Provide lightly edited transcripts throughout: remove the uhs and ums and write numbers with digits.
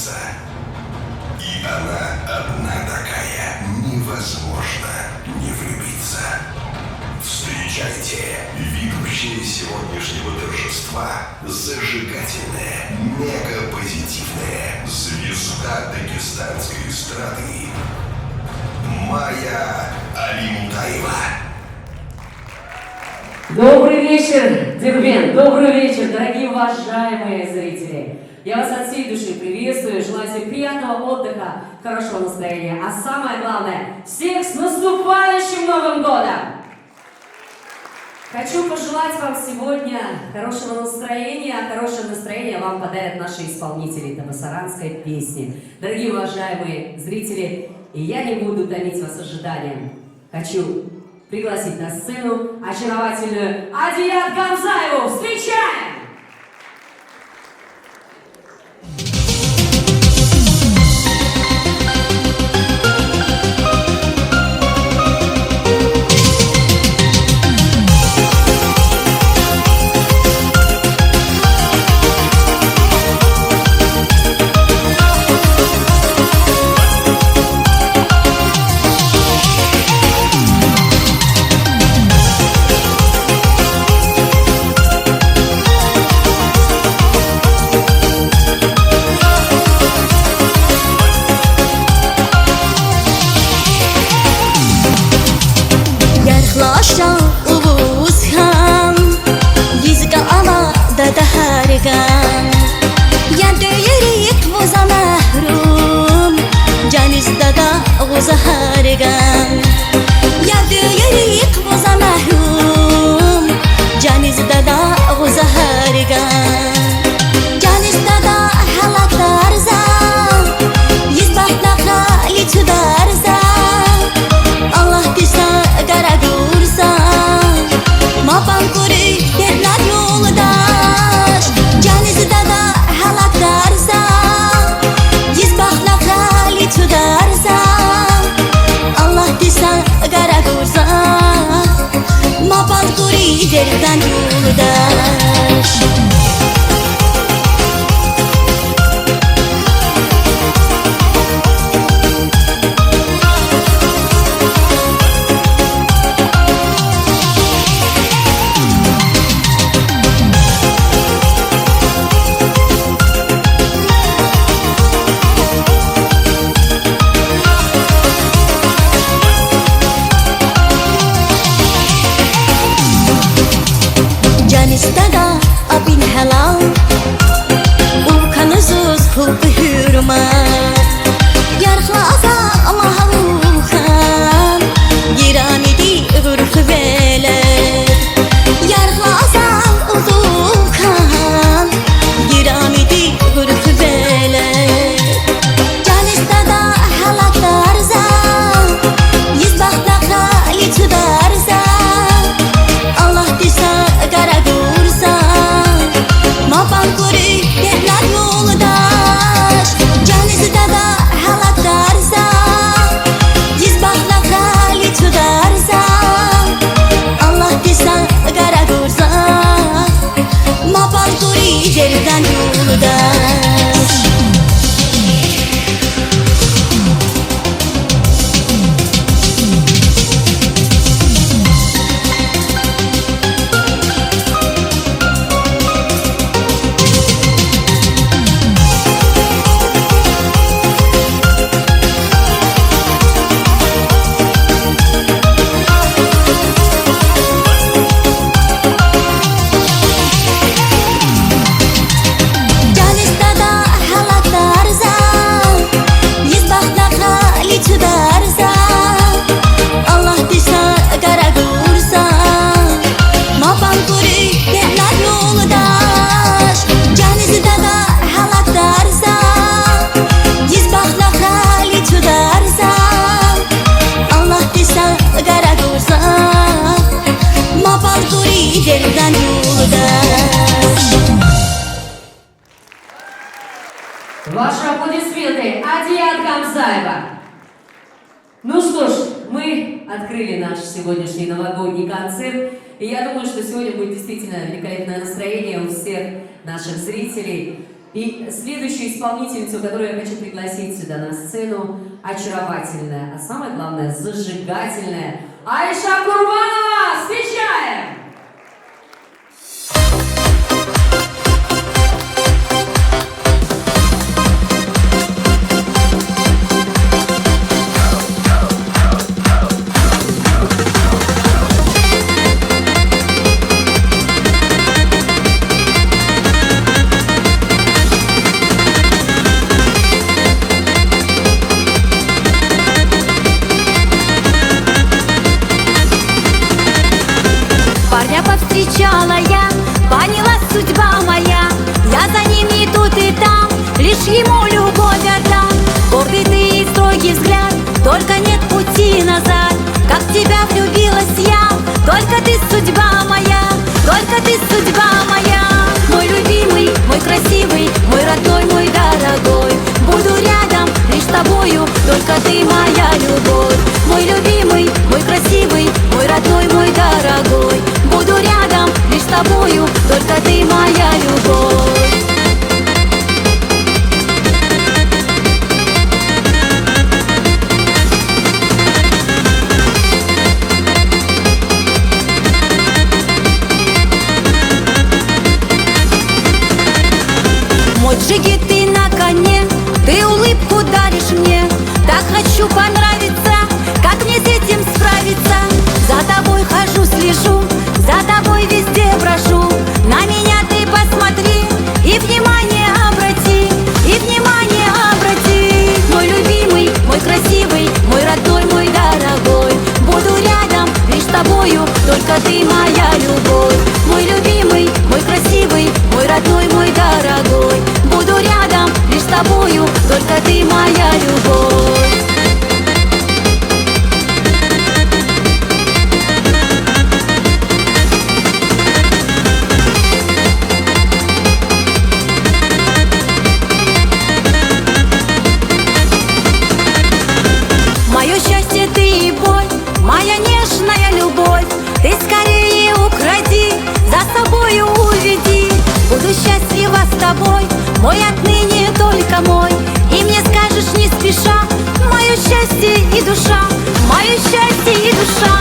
влюбиться. И она одна такая, невозможно не влюбиться. Встречайте, ведущая сегодняшнего торжества, зажигательная, мега-позитивная звезда дагестанской эстрады Майя Алимутаева. Добрый вечер, Дербент, добрый вечер, дорогие уважаемые зрители. Я вас от всей души приветствую, желаю всем приятного отдыха, хорошего настроения, а самое главное, всех с наступающим Новым годом! Хочу пожелать вам сегодня хорошего настроения, а хорошее настроение вам подарят наши исполнители табасаранской песни. Дорогие уважаемые зрители, и я не буду томить вас ожиданием. Хочу пригласить на сцену очаровательную Адият Гамзаеву. Встречаем! Ваши аплодисменты, Адият Гамзаева. Ну что ж, мы открыли наш сегодняшний новогодний концерт. И я думаю, что сегодня будет действительно великолепное настроение у всех наших зрителей. И следующую исполнительницу, которую я хочу пригласить сюда на сцену, очаровательная, а самое главное, зажигательная Айша Курбанова! Встречаем! Повстречала я, поняла судьба моя. Я за ним и тут, и там, лишь ему любовь отдам. Гордый ты и строгий взгляд, только нет пути назад. Как в тебя влюбилась я, только ты судьба моя, только ты судьба моя. Мой любимый, мой красивый, мой родной, мой дорогой. Буду рядом лишь с тобою, только ты моя любовь. Мой любимый, мой красивый, мой родной, мой дорогой. Буду рядом лишь с тобою, только ты моя любовь. Мой джигит ты на коне, ты улыбку даришь мне. Так хочу понравиться, как мне с этим справиться. За тобой хожу, слежу, за тобой везде брожу. На меня ты посмотри и внимание обрати, и внимание обрати. Мой любимый, мой красивый, мой родной, мой дорогой. Буду рядом лишь с тобою, только ты моя любовь. Мой любимый, мой красивый, мой родной, мой дорогой. Буду рядом лишь с тобою, только ты моя любовь. Мое счастье ты и боль, моя нежная любовь. Ты скорее укради, за собою уведи. Буду счастлива с тобой, мой отныне только мой. И мне скажешь не спеша, мое счастье и душа, мое счастье и душа.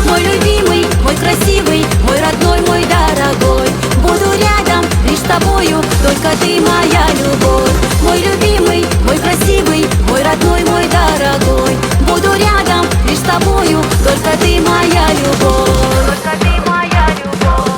Мой любимый, мой красивый, мой родной, мой дорогой. Буду рядом лишь с тобою, только ты моя любовь. Мой любимый, мой красивый, мой родной, мой дорогой. Буду рядом лишь с тобою, только ты моя любовь. Только ты моя любовь.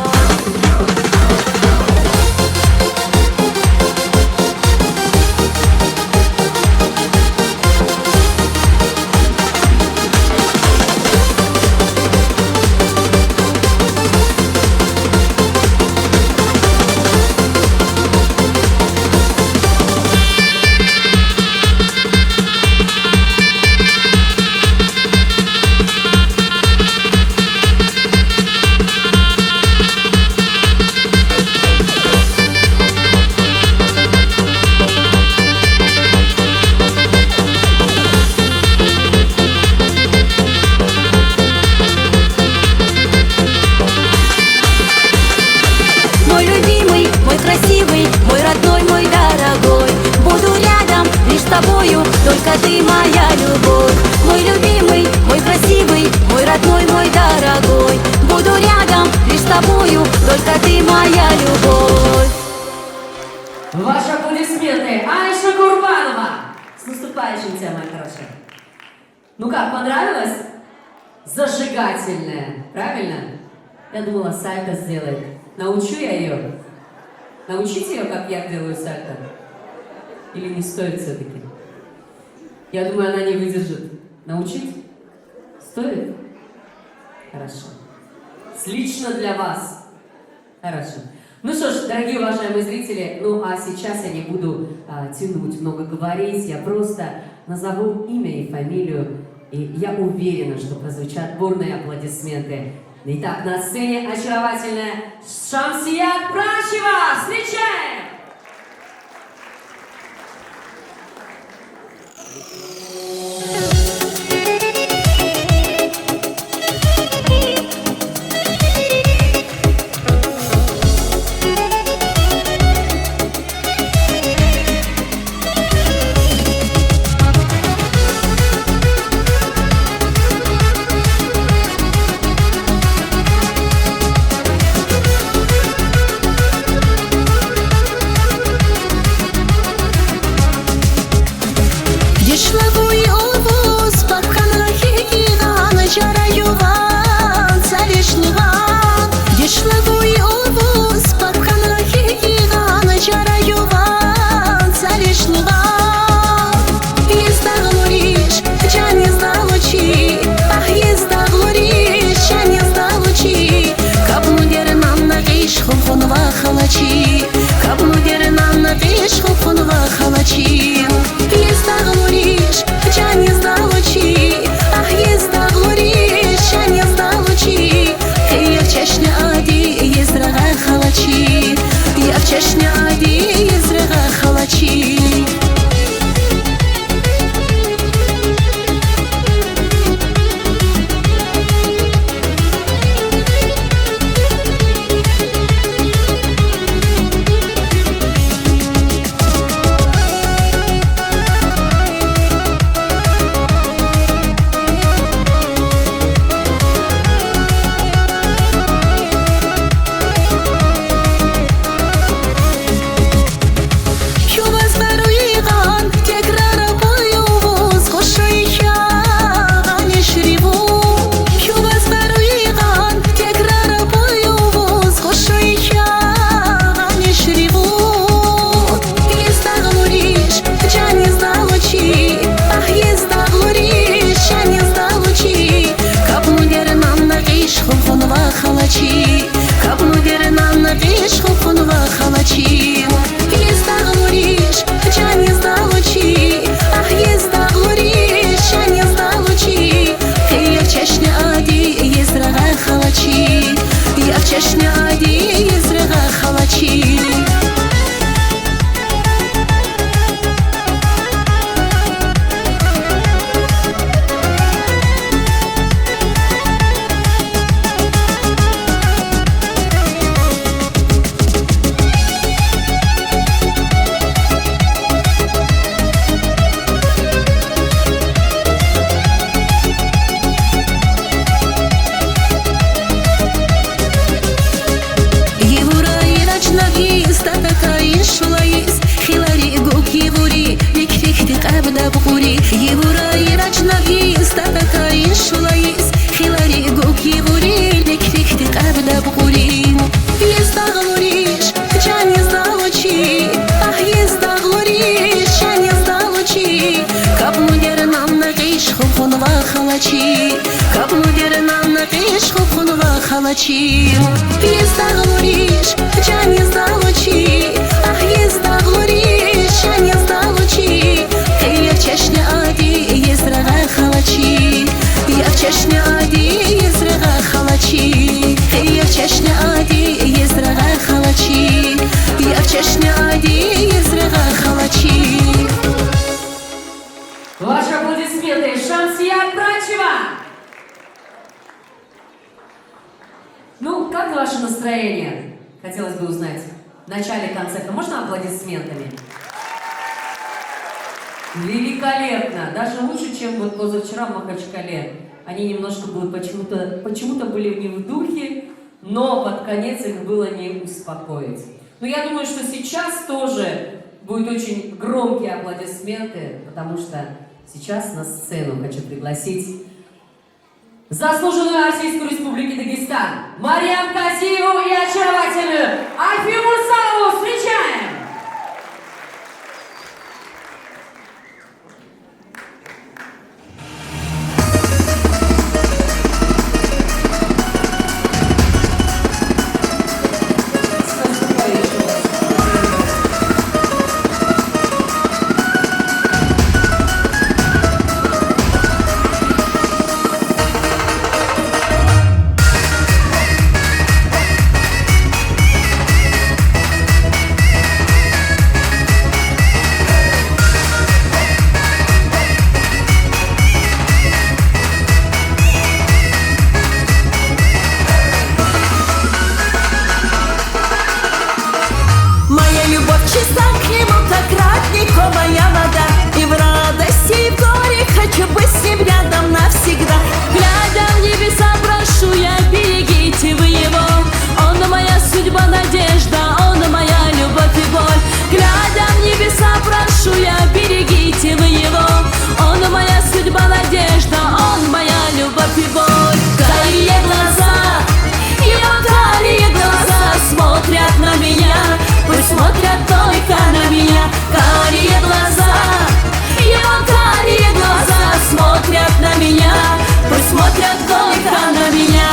Мой любимый, мой красивый, мой родной, мой дорогой. Буду рядом лишь с тобою, только ты моя любовь. Мой любимый, мой красивый, мой родной, мой дорогой. Буду рядом лишь с тобою, только ты моя любовь. Ваши аплодисменты Айша Курбанова! С наступающим тебя, моя хорошая! Ну как, понравилось? Зажигательная, правильно? Я думала, сальто сделает. Научу я ее? Научите ее, как я делаю сальто? Или не стоит все-таки? Я думаю, она не выдержит. Научить? Стоит? Хорошо. Лично для вас. Хорошо. Ну что ж, дорогие уважаемые зрители, ну а сейчас я не буду тянуть, много говорить, я просто назову имя и фамилию, и я уверена, что прозвучат бурные аплодисменты. Итак, на сцене очаровательная Шамсия Пращева! Встречаем! халачі. Єзда говориш, ча не здалочі, ах, єзда говориш, ча не здалочі. Я в Чечне аді, єздрага халачі. Я в Чечне аді, єздрага халачі. Я в Чечне аді, єздрага халачі. Я в Чечне аді, єздрага халачі. Ваши аплодисменты, Шамсия Прачева! Ну, как ваше настроение? Хотелось бы узнать. В начале концерта можно аплодисментами? Великолепно! Даже лучше, чем вот позавчера в Махачкале. Они немножко были почему-то были не в духе, но под конец их было не успокоить. Но я думаю, что сейчас тоже будут очень громкие аплодисменты, потому что сейчас на сцену хочу пригласить заслуженную артистку Республики Дагестан Мариам Казиеву и очаровательную Альфию Мурсалову. Встречаем! Чиста к нему, как родниковая вода. И в радости, и в горе хочу быть с ним рядом навсегда. Глядя в небеса, прошу я, берегите вы его. Он моя судьба, надежда, он моя любовь и боль. Глядя в небеса, прошу я, берегите вы его. Он моя судьба, надежда, он моя любовь и боль. Карие глаза, его карие глаза смотрят на меня. Пусть смотрят только на меня. Карие глаза, его карие глаза смотрят на меня. Пусть смотрят только на меня.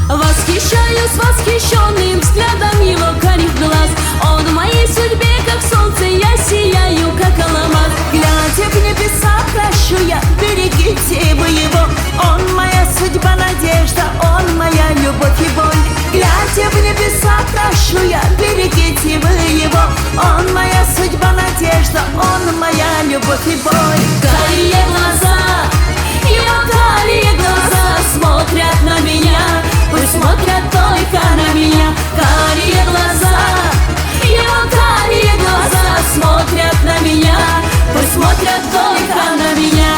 Восхищаюсь восхищенным взглядом его карих глаз. Он в моей судьбе, как солнце, я сияю, как алмаз. Глядя в небеса, прошу я, берегите вы его. Он моя судьба, надежда, он моя любовь и боль. Глядя в небеса, прошу я, берегите вы его. Он моя судьба, надежда, он моя любовь и боль. Карие глаза, его карие глаза смотрят на меня. Пусть смотрят только на меня. Карие глаза, его карие глаза смотрят на меня. Пусть смотрят только на меня.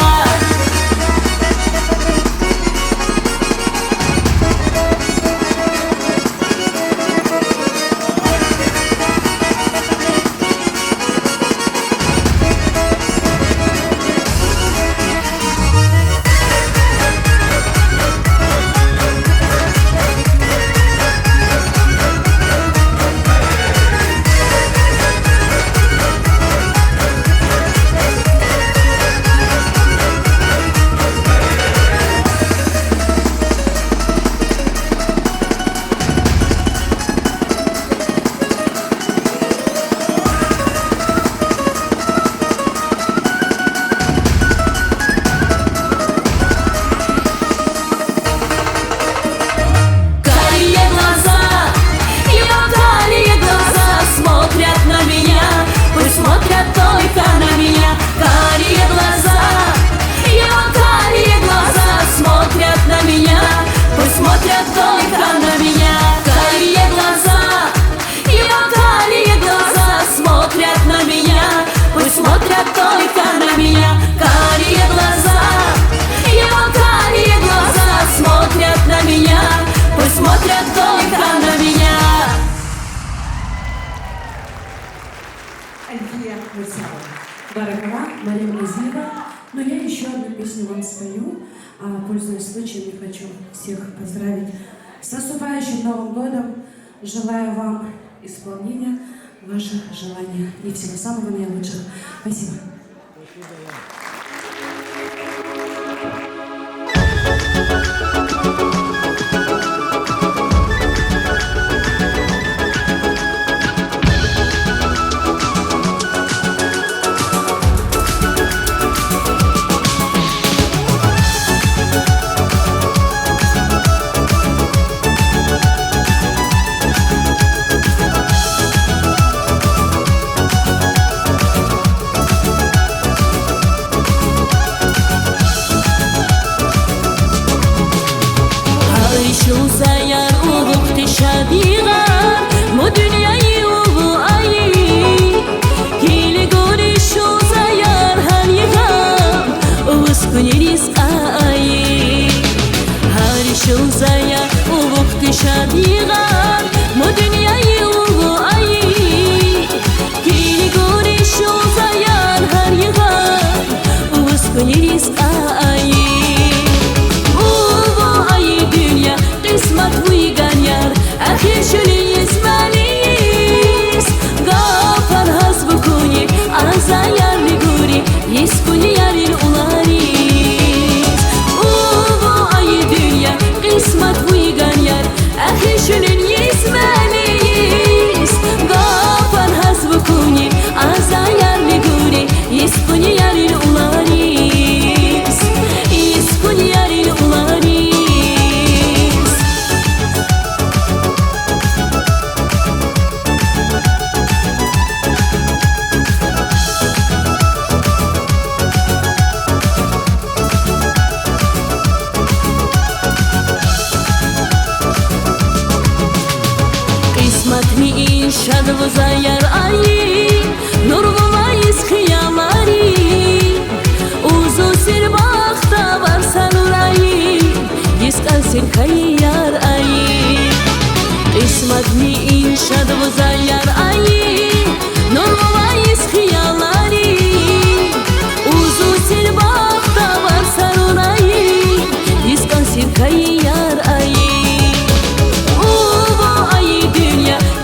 пользуясь случаем, я хочу всех поздравить с наступающим Новым годом. Желаю вам исполнения ваших желаний и всего самого наилучшего. Спасибо. Uzayar uluq tişadiğar Bu dünyayı ulu ayı Hili goriş uzayar her yığam Uvuz güneriz ayı Hariş uzayar uluq tişadiğar Bu dünyayı ulu ayı Hili goriş uzayar her yığam Uvuz güneriz ayı قسمت ويغنير أخي شلي يسماليس غافر هز بكوني أزاير لغوري يسكني ياري الأولاريس أوبو أي دنيا قسمت ويغنير أخي شلي يسماليس غافر هز بكوني أزاير لغوري يسكني ياري الأولاريس يسكني ياري الأولاريس Şad uzayar ayı Nurlumayız hıyamari Uzu sirbakta varsan urayı Yiskalsin hayyar ayı İsmat mi inşad uzayar ayı Nurlumayız hıyamari Uzu sirbakta varsan urayı Yiskalsin hayyar ayı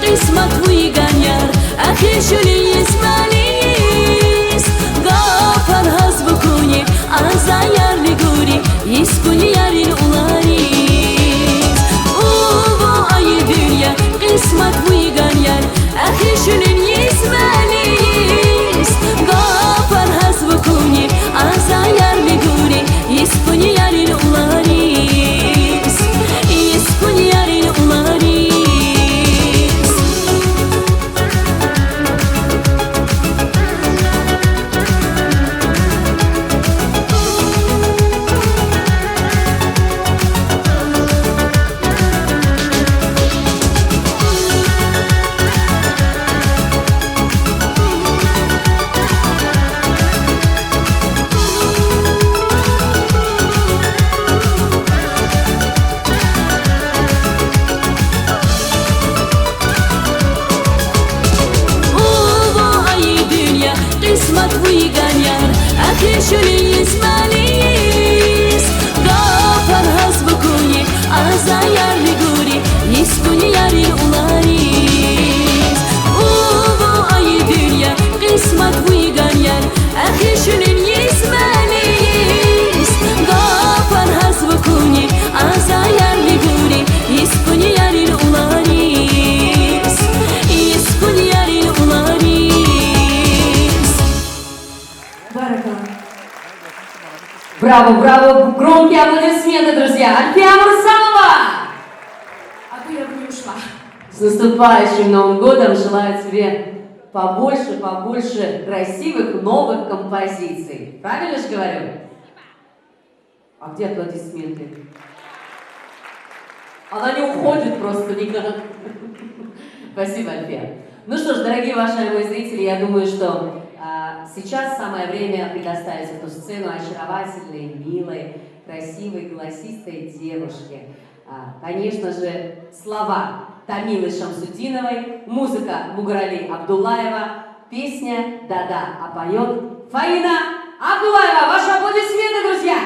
قسمت ويغنير أخي شلي يسماليس غافر هز بكوني أزاير لغوري يسكني ياري الأولاريس أوبو أي دنيا قسمت ويغنير أخي شلي يسماليس غافر هز بكوني أزاير لغوري يسكني ياري الأولاريس يسكني ياري الأولاريس قسمت ويغنير أخي شلي يسماليس غافر هز بكوني أزاير لغوري يسكني ياري الأولاريس أوبو أي دنيا قسمت ويغنير أخي شلي يسماليس غافر هز بكوني أزاير لغوري يسكني ياري الأولاريس يسكني ياري الأولاريس Браво, браво! Громкие аплодисменты, друзья! Альфия Мурсалова! А то я бы не ушла. С наступающим Новым годом! Желаю тебе побольше красивых новых композиций. Правильно же говорю? А где аплодисменты? Она не уходит просто никак. Спасибо, Альфия. Ну что ж, дорогие уважаемые зрители, я думаю, что сейчас самое время предоставить эту сцену очаровательной, милой, красивой, голосистой девушке. Конечно же, слова Тамилы Шамсудиновой, музыка Мугарали Абдуллаева, песня «Да-да», а поет Фаина Абдуллаева. Ваши аплодисменты, друзья!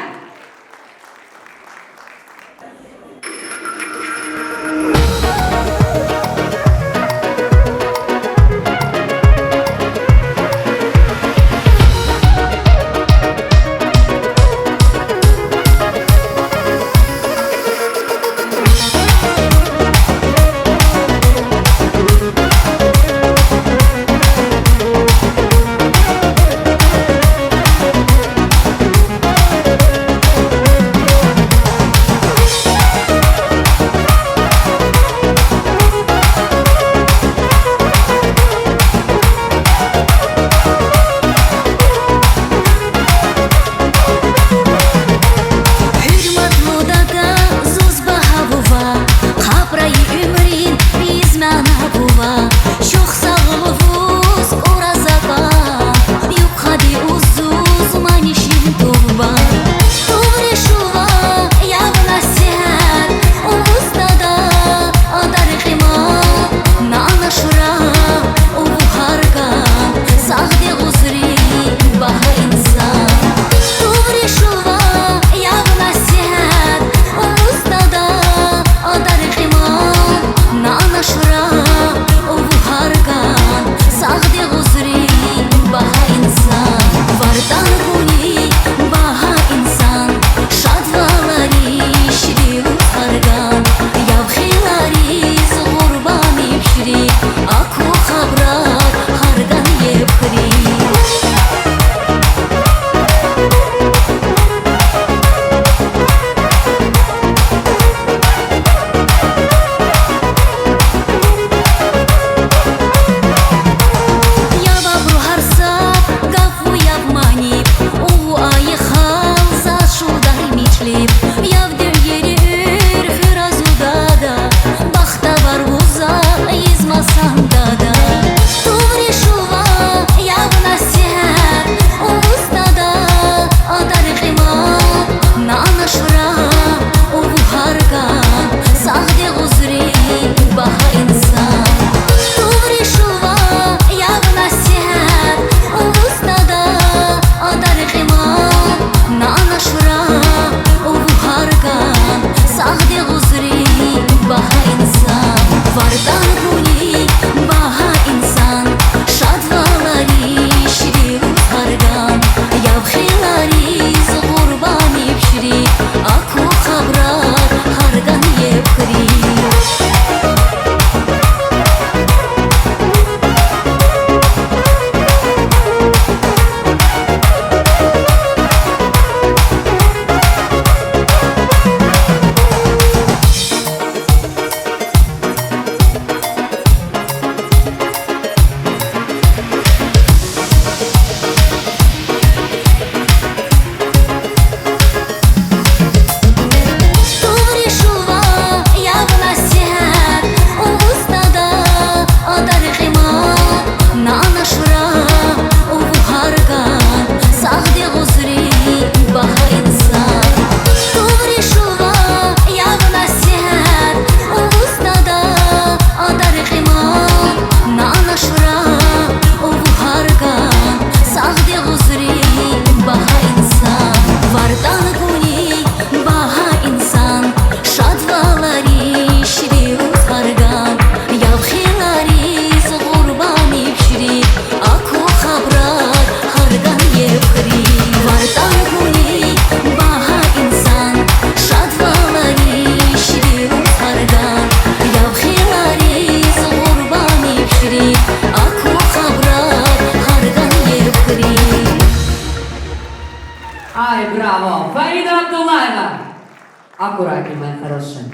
Аккуратнее, моя хорошая.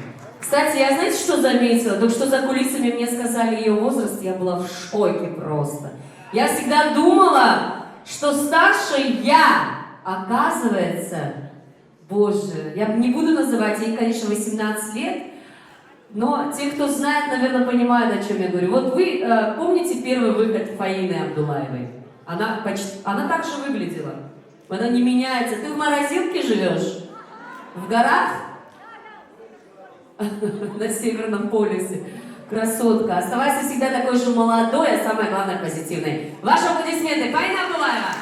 Кстати, я знаете, что заметила? Только что за кулисами мне сказали ее возраст, я была в шоке просто. Я всегда думала, что старше я, оказывается, боже, я не буду называть, ей, конечно, 18 лет, но те, кто знает, наверное, понимают, о чем я говорю. Вот вы помните первый выход Фаины Абдуллаевой? Она так же выглядела. Она не меняется. Ты в морозилке живешь? В горах? На Северном полюсе. Красотка. Оставайся всегда такой же молодой, а самое главное позитивной. Ваши аплодисменты. Фаина Абдуллаева.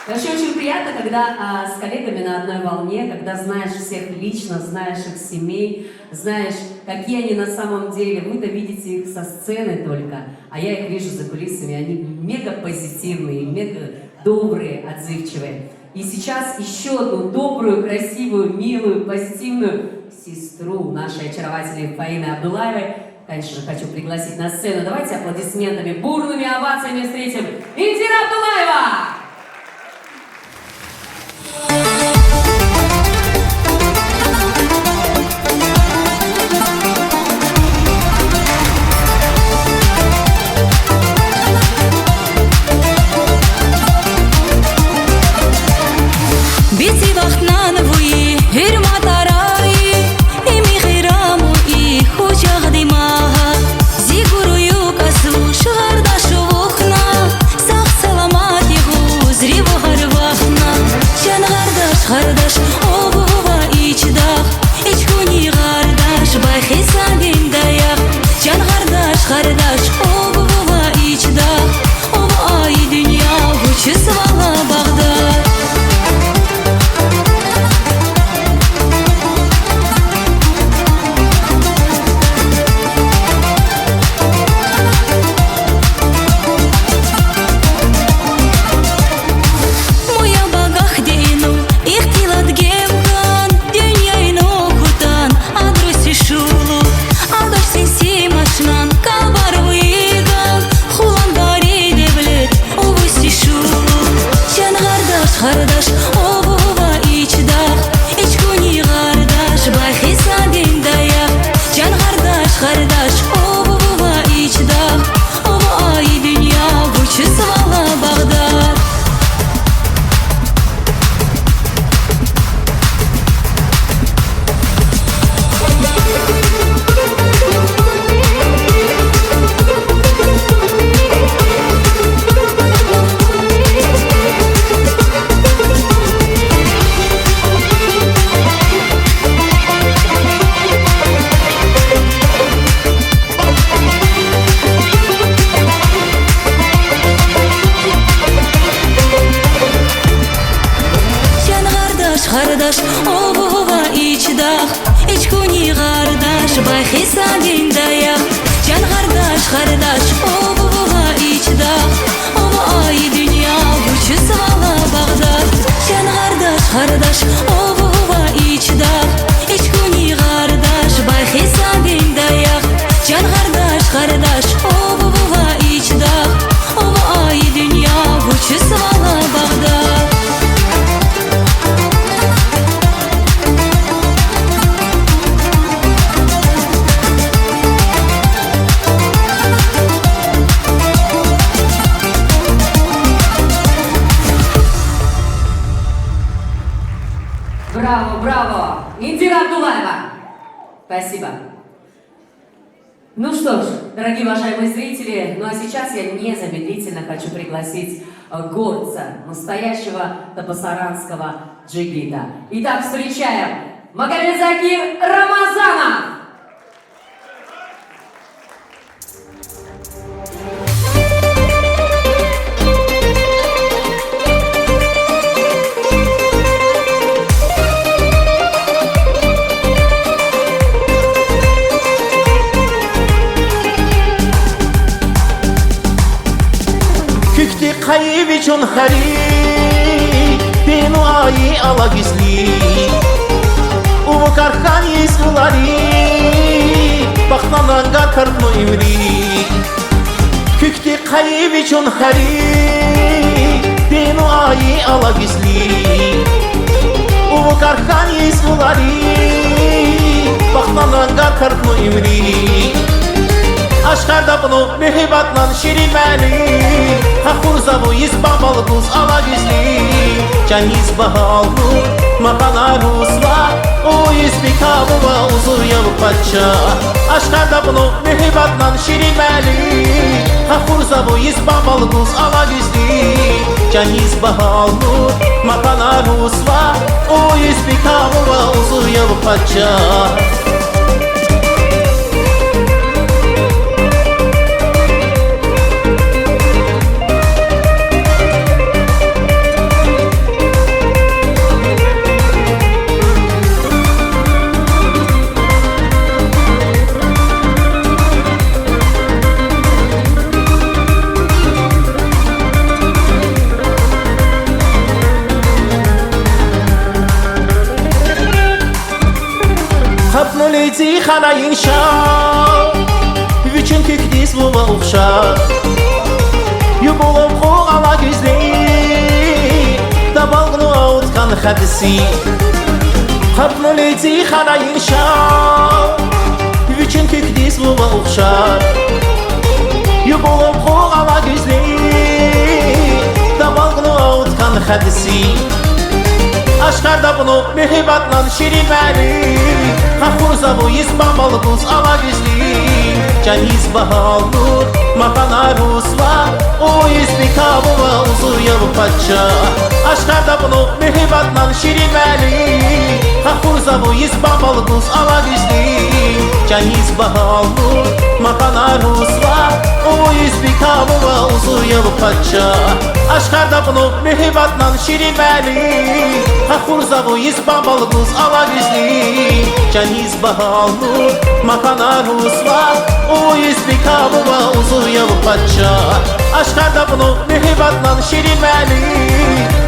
Вообще очень приятно, когда с коллегами на одной волне, когда знаешь всех лично, знаешь их семей, знаешь, какие они на самом деле. Вы-то видите их со сцены только, а я их вижу за кулисами. Они мега позитивные, мега добрые, отзывчивые. И сейчас еще одну добрую, красивую, милую, позитивную сестру нашей очаровательной Фаины Абдуллаевой, конечно, хочу пригласить на сцену. Давайте аплодисментами, бурными овациями встретим Индира Абдуллаева! Браво, браво! Индира Абдуллаева! Спасибо. Ну что ж, дорогие уважаемые зрители, ну а сейчас я незамедлительно хочу пригласить горца, настоящего табасаранского джигита. Итак, встречаем Магомедзакир Рамазанов! Хайвичон хари, бену аи алагисли, у кархани скулари, бахнанангар карно имри. Кükti хайвичон хари, бену аи алагисли, у у кархани сулари бахнанангар кархну имри Aşkarda bunu mühibbatla şirinmeli Hafurzavu izbamalı buz ala güzli Can izbahalı makana rusla O izbikabıva uzur yalı paça Aşkarda bunu mühibbatla şirinmeli Hafurzavu izbamalı buz ala güzli Can izbahalı makana rusla O izbikabıva uzur yalı paça Leyci xanayın şah Bütün kükdis bula uxşar Yubolum xo ala güzli Dabalgını avutkan xədisi Xatlı leyci xanayın şah Bütün kükdis bula uxşar Yubolum xo ala güzli Dabalgını avutkan xədisi Aşkarda bunu mühibbatla şirinmeli Hafurzavu izbamalı buz ala güzli Can izbahalı makana rusla O izbikabıva uzur yalı paça Aşkarda bunu mühibbatla şirinmeli Hafurzavu izbamalı buz ala güzli Can izbahalı makana rusla O izbikabıva uzur yalı paça Aşkarda bunu mühibbatla şirinmeli Hafurzavu izbamalı buz ala güzli Can izbahalı makana rusla O izbikabıva uzur yalı paça Aşkarda bunu mühibbatla şirinmeli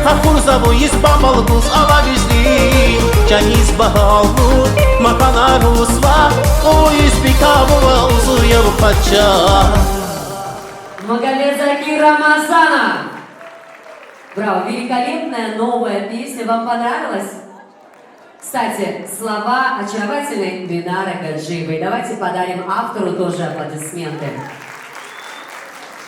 Hafurzavu izbamalı buz ala güzli Can izbahalı makana rusla O izbikabıva uzur yalı paça Магомедзаки Рамазана. Браво, великолепная новая песня, вам понравилась? Кстати, слова очаровательной Динары Гаджиевой. Давайте подарим автору тоже аплодисменты.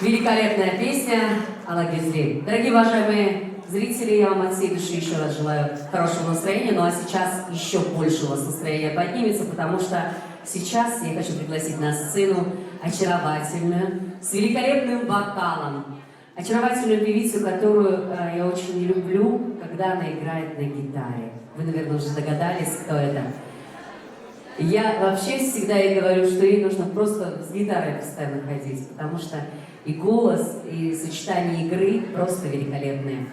Великолепная песня Ала Гюзли. Дорогие уважаемые зрители, я вам от всей души еще раз желаю хорошего настроения. Ну а сейчас еще больше у вас настроение поднимется, потому что сейчас я хочу пригласить на сцену очаровательную, с великолепным вокалом, очаровательную певицу, которую я очень люблю, когда она играет на гитаре. Вы, наверное, уже догадались, кто это. Я вообще всегда ей говорю, что ей нужно просто с гитарой постоянно ходить, потому что и голос, и сочетание игры просто великолепные.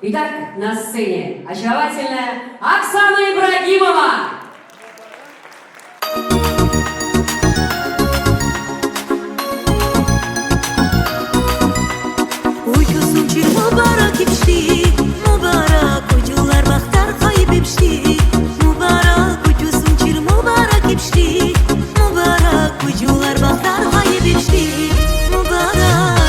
Итак, на сцене очаровательная Оксана Ибрагимова! Uykusun çir mübarek ipşti Mübarek ucular baktar kayıp ipşti Mübarek uykusun çir mübarek ipşti Mübarek ucular baktar kayıp ipşti Mübarek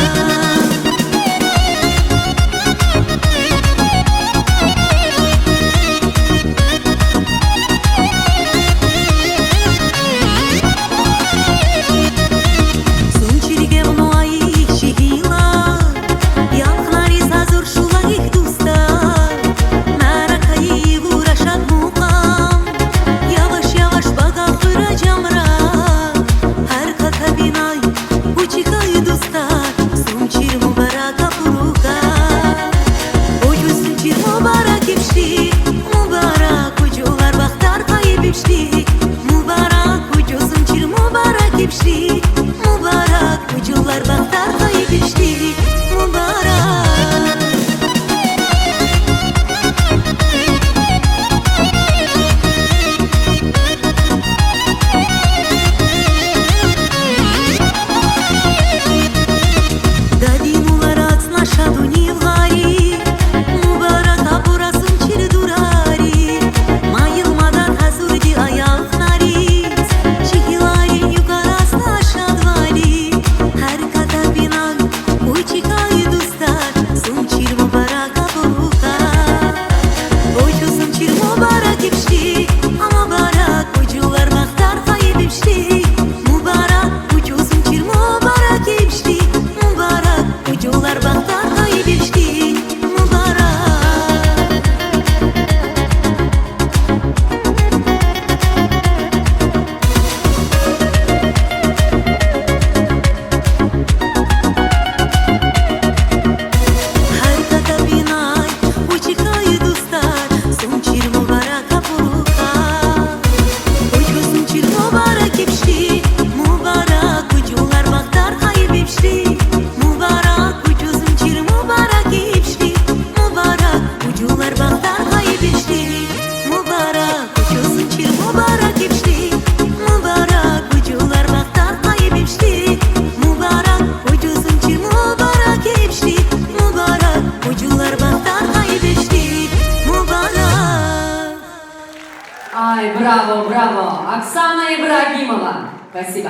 браво, браво! Оксана Ибрагимова. Спасибо.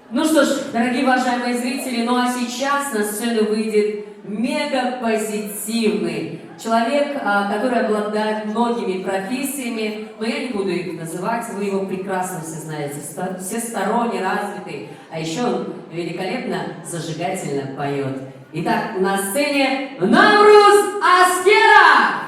Ну что ж, дорогие уважаемые зрители, ну а сейчас на сцену выйдет мега позитивный человек, который обладает многими профессиями, но я не буду их называть, вы его прекрасно все знаете, всесторонне развитый, а еще он великолепно зажигательно поет. Итак, на сцене Навруз Аскеров!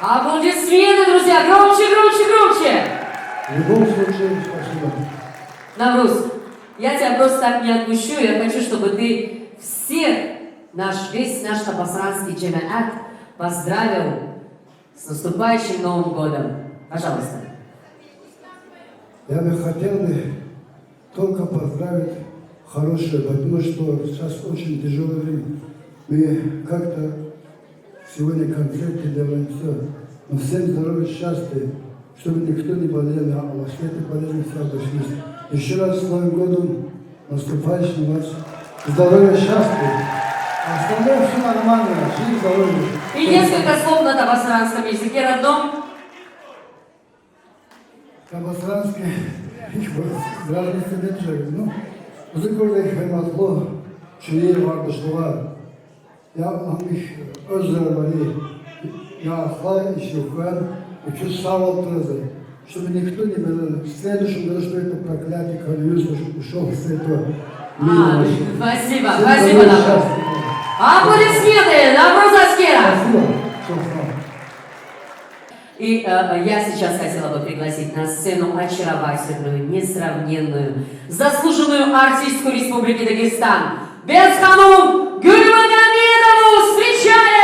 Аплодисменты, друзья! Громче, громче, громче! В любом случае, спасибо. Навруз, я тебя просто так не отпущу. Я хочу, чтобы ты весь наш табасранский джамаат поздравил с наступающим Новым годом. Пожалуйста. Я бы хотел только поздравить хорошее, потому что сейчас очень тяжелое время. Мы как-то сегодня концерты делаем все. Но всем здоровья, счастья, чтобы никто не болел, а во свете болезни все обошлись. Еще раз с Новым годом, наступающим вас. Здоровья, счастья. А остальное все нормально, жизнь, здоровье. И несколько слов на табасранском языке родном. Табасранский, разницы нет же. Ну, музыкальный хэматло, чуер вардышлыға. Я их özleri bari, ya Aslay, İşlükler, Очень савалтазы, чтобы никто не был. В следующем году, что это проклятый коронавирус ушел с этого мира. Спасибо, Всем спасибо, здоровья, Добро. счастья. Аплодисменты, добро за Аскера! Спасибо. Всем слава. И я сейчас хотела бы пригласить на сцену очаровательную, несравненную, заслуженную артистку Республики Дагестан Бесханум Гульмагомедову. Встречаем!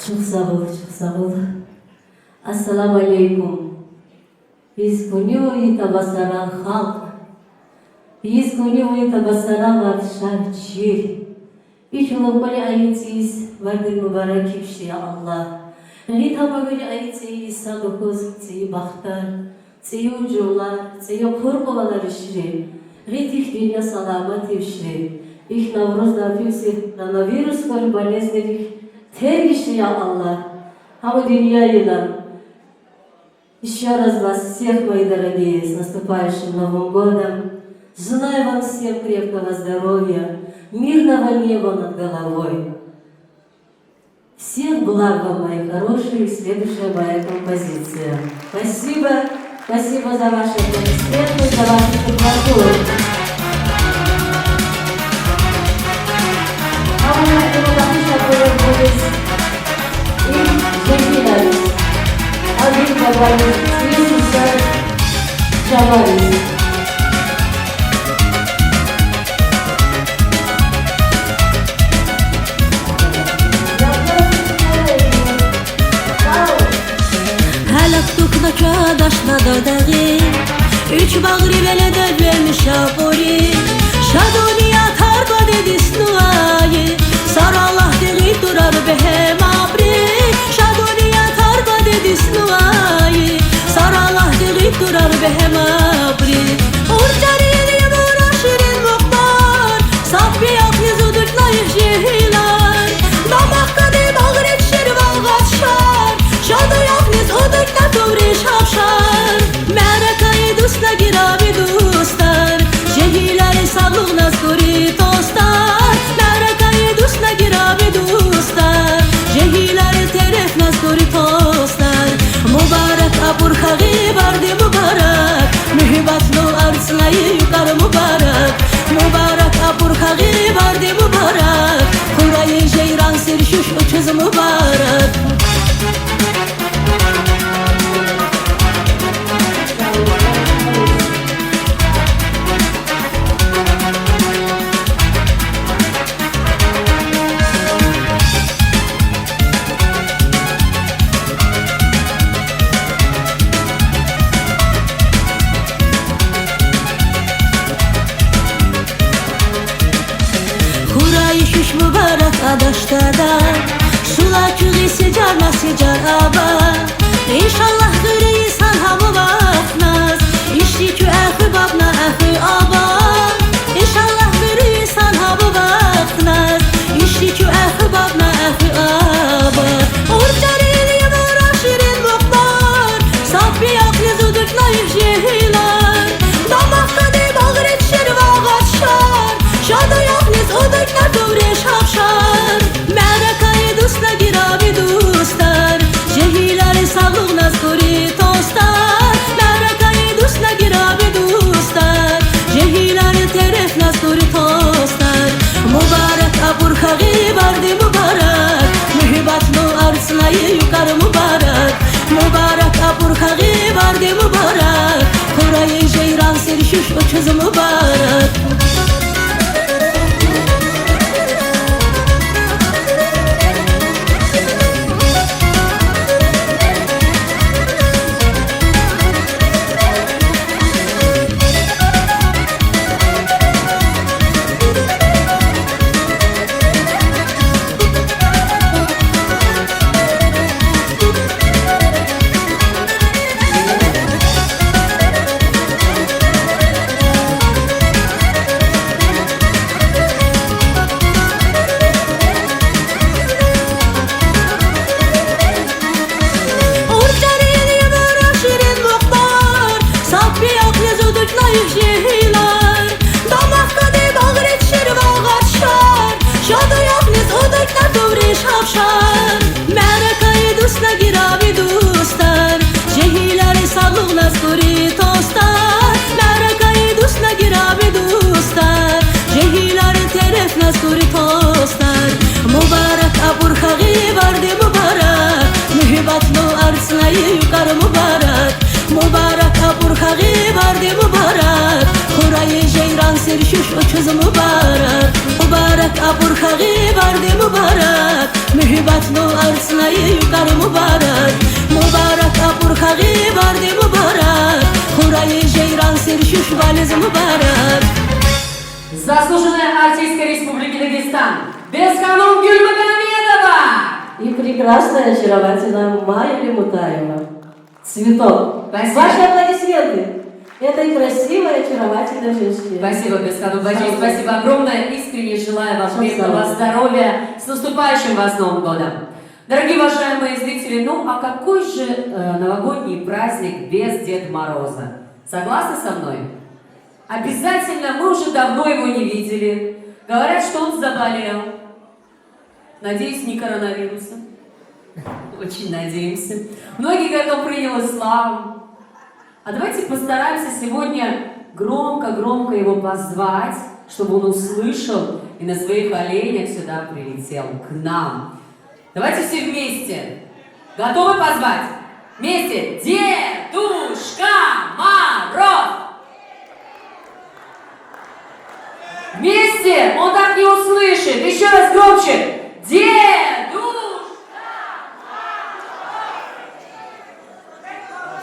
Çok sağ ol, çok sağ ol. Assalamu alaikum. Изгоню табасара халк, изгоню табасара варшарчир. İçulukları ayetiz, vardır mübarek ifşi ya Allah. Ni tamamıyla ayetiz, sabıkız, tsi bahtar, tsi ucular, tsi kurkovalar işri. Ритих dünya salamat evşli. İlk Navruz'da tüysi коронавирус болезней тергишли, я Аллах. Хаму dünya yılan. Еще раз вас всех, мои дорогие, с наступающим Новым годом. Желаю вам всем крепкого здоровья, мирного неба над головой. Всех благ вам, мои хорошие, следующая моя композиция. Спасибо, спасибо за ваши аплодисменты, за вашу теплоту. А у нас это отлично будет и Жекилович. Один говорит, слышится, говорит. Daşna dadağı Üç bağrı vele de vermiş apori Şadoniya tarba dedi snuayı Sar Allah deli durar behem abri Şadoniya tarba dedi snuayı Sar Allah deli durar behem abri Urcari yedim uğraşırın muhtar Sabbi aklı zudurtlayış yehilar Damak kadı bağret şerval kaçşar Şadı yakniz udurtla tuvri şapşar Merakayı dusla giravi dustar Şehirleri sağlığına skuri tostar Merakayı dusla giravi dustar Şehirleri terefna skuri tostar Mübarek apur hağı vardı mübarek Mühibbatlı arslayı yukarı mübarek Mübarek apur hağı vardı mübarek Kurayı ceyran sirşuş uçuz mübarek Adaştada Şula küğü sicar nasicar aba İnşallah gırı insan hamı bakmaz İşli kü əxi babna əxi aba İnşallah gırı insan hamı bakmaz İşli kü əxi babna əxi aba Urcari eliyim uğraşırın muhtar Sabbi aklı zudurtlayış yehilar Damak kadı bağret şerva kaçşar Şadı yakniz udurtlar duvre şapşar Merakayı dusla giravi dustar Şehirleri sağlığına skuri tostar Merakayı dusla giravi dustar Şehirleri terefna skuri tostar Mübarek apur hağı vardı mübarek Mühibbatlı arslayı yukarı mübarek Mübarek apur hağı vardı mübarek Kurayı ceyran serşuş uçuz mübarek Merakayı dusla giravi dustar Şehirleri sağlığına skuri tostar Merakayı dusla giravi dustar Şehirleri terefna skuri tostar Mübarek apur hağı vardı mübarek Mühibbatlı arslayı yukarı mübarek Mübarek apur hağı vardı mübarek Kurayı ceyran serşuş uçuz mübarek Mübarek apur hağı vardı mübarek Mühibbatlı arslayı yukarı mübarek Mübarek apur hağı vardı mübarek Kurayı ceyran serşuş valiz mübarek Заслуженная артистка Республики Дагестан Бесканум Гюльмагомедова И прекрасная, очаровательная Майя Лемутаева. Цветок. Спасибо. Ваши аплодисменты. этой красивой, очаровательной женщине. Спасибо, Бесхану Баджи, спасибо огромное. Искренне желаю вам крепкого здоровья. С наступающим вас Новым годом! Дорогие уважаемые зрители, ну а какой же новогодний праздник без Деда Мороза? Согласны со мной? Обязательно, мы уже давно его не видели. Говорят, что он заболел. Надеюсь, не коронавирусом. Очень надеемся. Многие говорят, он принял ислам. А давайте постараемся сегодня громко-громко его позвать, чтобы он услышал и на своих оленях сюда прилетел, к нам. Давайте все вместе. Готовы позвать? Вместе. Дедушка Мороз! Вместе! Он так не услышит. Еще раз громче. Дедушка!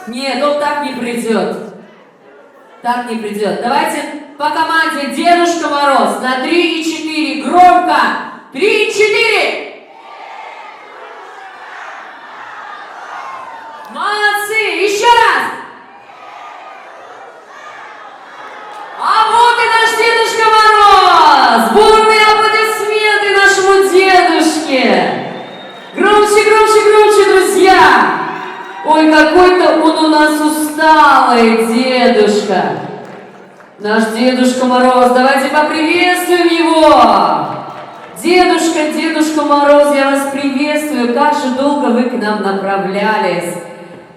Нет, он так не придет. Так не придет. Давайте по команде Дедушка Мороз на 3 и 4. Громко. 3 и 4. Молодцы. Еще раз. А вот и наш Дедушка Мороз. Бурные аплодисменты нашему дедушке. Громче, громче, громче, друзья. Ой, какой-то он у нас усталый, дедушка. Наш Дедушка Мороз, давайте поприветствуем его. Дедушка, Дедушка Мороз, я вас приветствую. Как же долго вы к нам направлялись.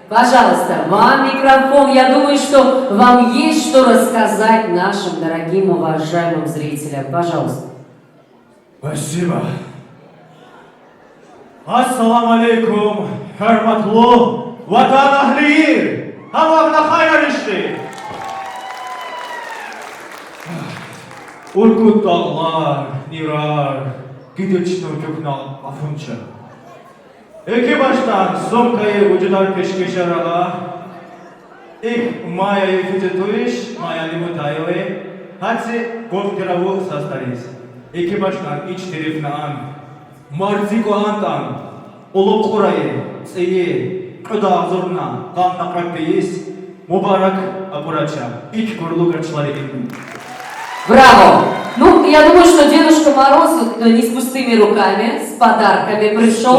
Пожалуйста, вам микрофон. Я думаю, что вам есть что рассказать нашим дорогим, уважаемым зрителям. Пожалуйста. Спасибо. Ассаламу алейкум, хурматлу. Ватан ахли, хамавна хайришти. Уркут дağlar, nirar, gidiçno köknal afınça. Экипаждан сомкайы уджудар пешкешараға, их мая ефитетуиш, мая лимутайве, хатси гофтираву састарис. Экипаждан ич терефнаан, марзико антан, улуп қурайы, цeye, Куда зорна, там на практиис, Мубарак Апурача, ич курлугарчлари. Браво! Ну, я думаю, что Дедушка Мороз не с пустыми руками, с подарками пришел.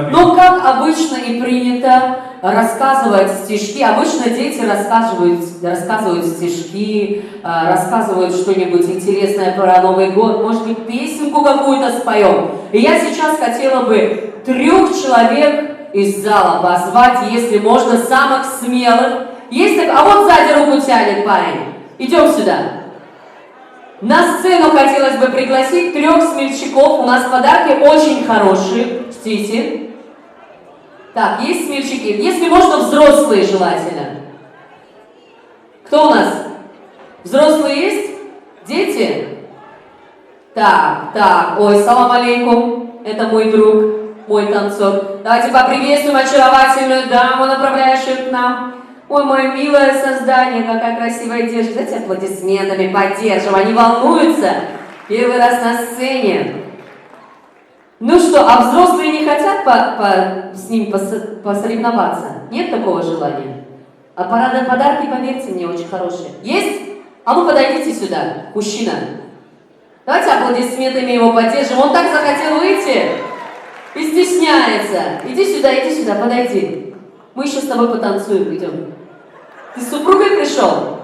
Но, как обычно и принято, рассказывать стишки. Обычно дети рассказывают стишки, рассказывают что-нибудь интересное про Новый год. Может быть, песенку какую-то споем. И я сейчас хотела бы 3 человек из зала позвать, если можно, самых смелых. Есть так? А вот сзади руку тянет парень. Идем сюда. На сцену хотелось бы пригласить 3 смельчаков. У нас подарки очень хорошие. Ждите. Так, есть смельчаки. Если можно, взрослые желательно. Кто у нас? Взрослые есть? Дети? Так. Ой, салам алейкум. Это мой друг. Мой танцор. Давайте поприветствуем очаровательную даму, направляющую к нам. Ой, мое милое создание, какая красивая одежда. Давайте аплодисментами поддержим. Они волнуются. Первый раз на сцене. Ну что, а взрослые не хотят с ним посоревноваться? Нет такого желания? А подарки, поверьте мне, очень хорошие. Есть? А ну подойдите сюда, мужчина. Давайте аплодисментами его поддержим. Он так захотел выйти. И стесняется. Иди сюда, подойди. Мы еще с тобой потанцуем, идем. Ты с супругой пришел?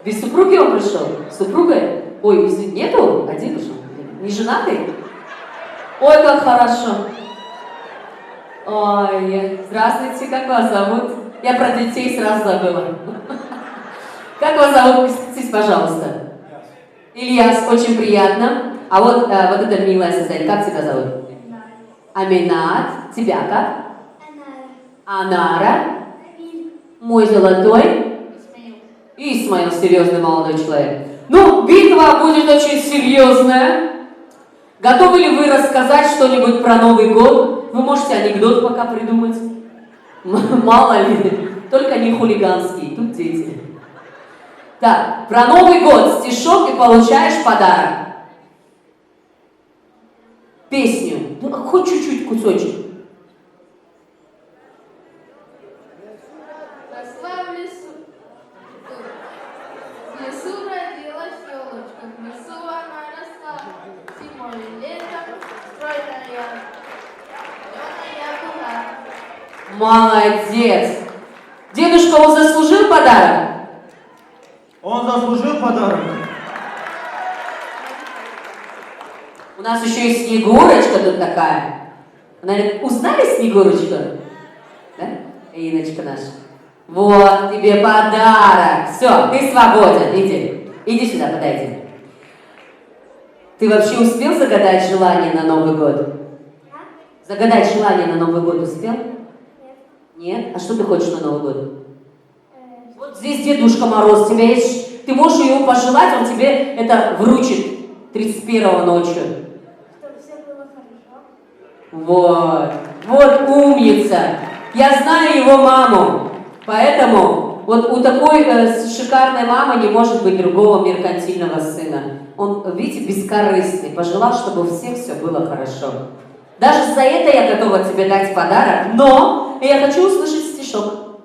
Без супруги он пришел? С супругой? Ой, нету? Один пришел? Не женатый? Ой, как хорошо. Ой, здравствуйте, как вас зовут? Я про детей сразу забыла. Как вас зовут? Представьтесь, пожалуйста. Ильяс, очень приятно. А вот это милое создание, как тебя зовут? Аминат. Тебя как? Анара. Мой золотой. Исмаил, серьезный молодой человек. Ну, битва будет очень серьезная. Готовы ли вы рассказать что-нибудь про Новый год? Вы можете анекдот пока придумать. Мало ли. Только не хулиганский. Тут дети. Так, про Новый год стишок и получаешь подарок. Песню. Ну, хоть чуть-чуть кусочек. Молодец. Дедушка, он заслужил подарок? Он заслужил подарок. У нас еще и Снегурочка тут такая. Наверное, узнали Снегурочку? Да? Иночка наша. Вот тебе подарок. Все, ты свободен. Иди. Иди сюда, подойди. Ты вообще успел загадать желание на Новый год? Загадать желание на Новый год успел? Нет. А что ты хочешь на Новый год? Вот здесь Дедушка Мороз. Тебя есть... Ты можешь его пожелать, он тебе это вручит 31-го ночью. Чтобы все было хорошо. Вот. Вот умница. Я знаю его маму. Поэтому вот у такой шикарной мамы не может быть другого меркантильного сына. Он, видите, бескорыстный. Пожелал, чтобы у всех все было хорошо. Даже за это я готова тебе дать подарок, но я хочу услышать стишок.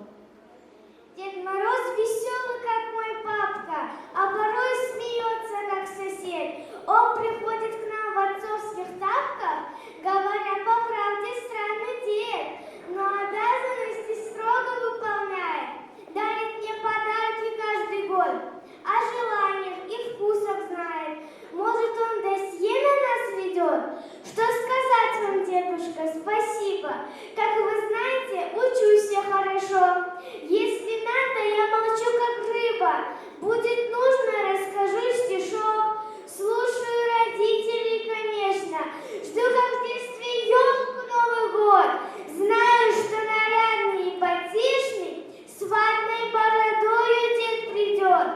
Дед Мороз веселый, как мой папка, а порой смеется, как сосед. Он приходит к нам в отцовских тапках, говоря по правде странный дед, но обязанности строго выполняет, дарит мне подарки каждый год, о желаниях и вкусах знает. Может, он досье на нас ведет? Что сказать вам, дедушка, спасибо. Как вы знаете, учусь я хорошо. Если надо, я молчу, как рыба. Будет нужно, расскажу стишок. Слушаю родителей, конечно. Жду, как в детстве елку Новый год. Знаю, что нарядный и потешный с ватной бородою дед придет.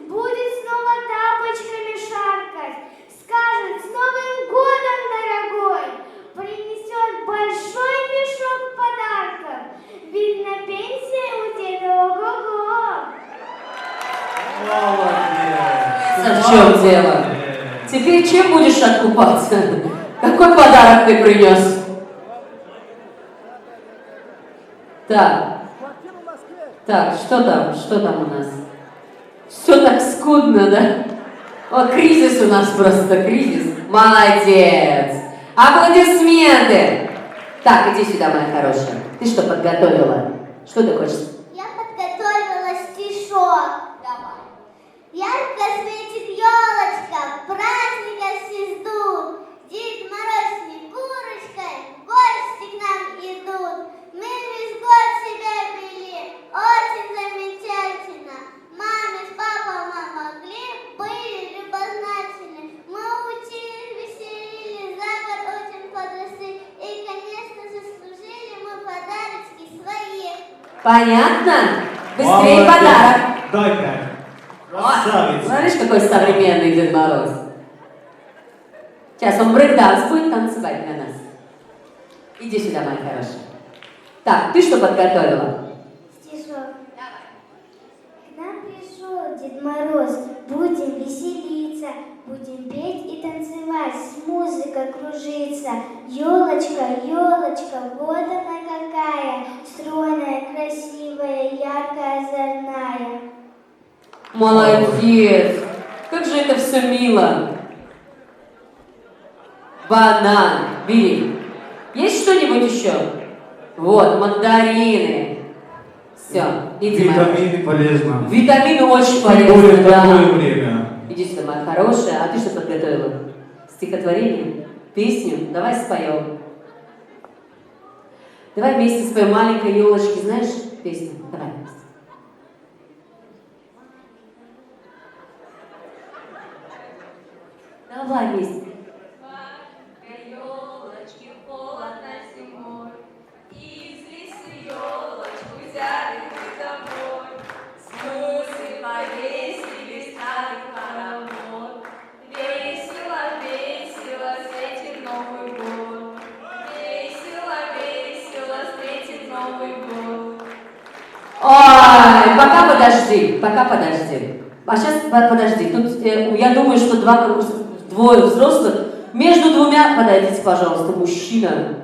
Будет снова тапочками шаркать. Скажет: с Новым годом, дорогой! Принесет большой мешок подарков. Видно, пенсия у деда ого-го. Молодец. В чем дело? Теперь чем будешь откупаться? Какой подарок ты принес? Так, что там у нас? Все так скудно, да? О, кризис у нас просто, кризис. Молодец! Аплодисменты! Так, иди сюда, моя хорошая. Ты что подготовила? Что ты хочешь? Я подготовила стишок. Давай. Ярко светит елочка, праздника все ждут. Дед Мороз с Снегурочкой в гости к нам идут. Мы весь год себя вели, очень замечательно. Маме с папой помогли, были любознательны. Мы учились, веселились, за год очень подросли. И, конечно, заслужили мы подарочки свои. Понятно? Быстрее Молодец. подарок. Дай пять. Красавица. Смотришь, какой современный Дед Мороз. Сейчас он брейк-данс будет танцевать для нас. Иди сюда, моя хорошая. Так, ты что подготовила? Стишок. К нам пришел Дед Мороз, будем веселиться, будем петь и танцевать, с музыкой кружиться. Елочка, елочка, вот она какая, стройная, красивая, яркая, озорная. Молодец! Как же это все мило! Банан, бери. Есть что-нибудь еще? Вот, мандарины. Все, иди, моя. Витамины полезно. Витамины очень Тем более полезны, в такое да. время. Иди сюда, моя хорошая. А ты что подготовила? Стихотворение? Песню? Давай споем. Давай вместе споем «Маленькой елочки». Знаешь песню? Давай вместе. Давай вместе. Ой, пока подожди. А сейчас подожди. Тут я думаю, что двое взрослых. Между двумя подойдите, пожалуйста, мужчина.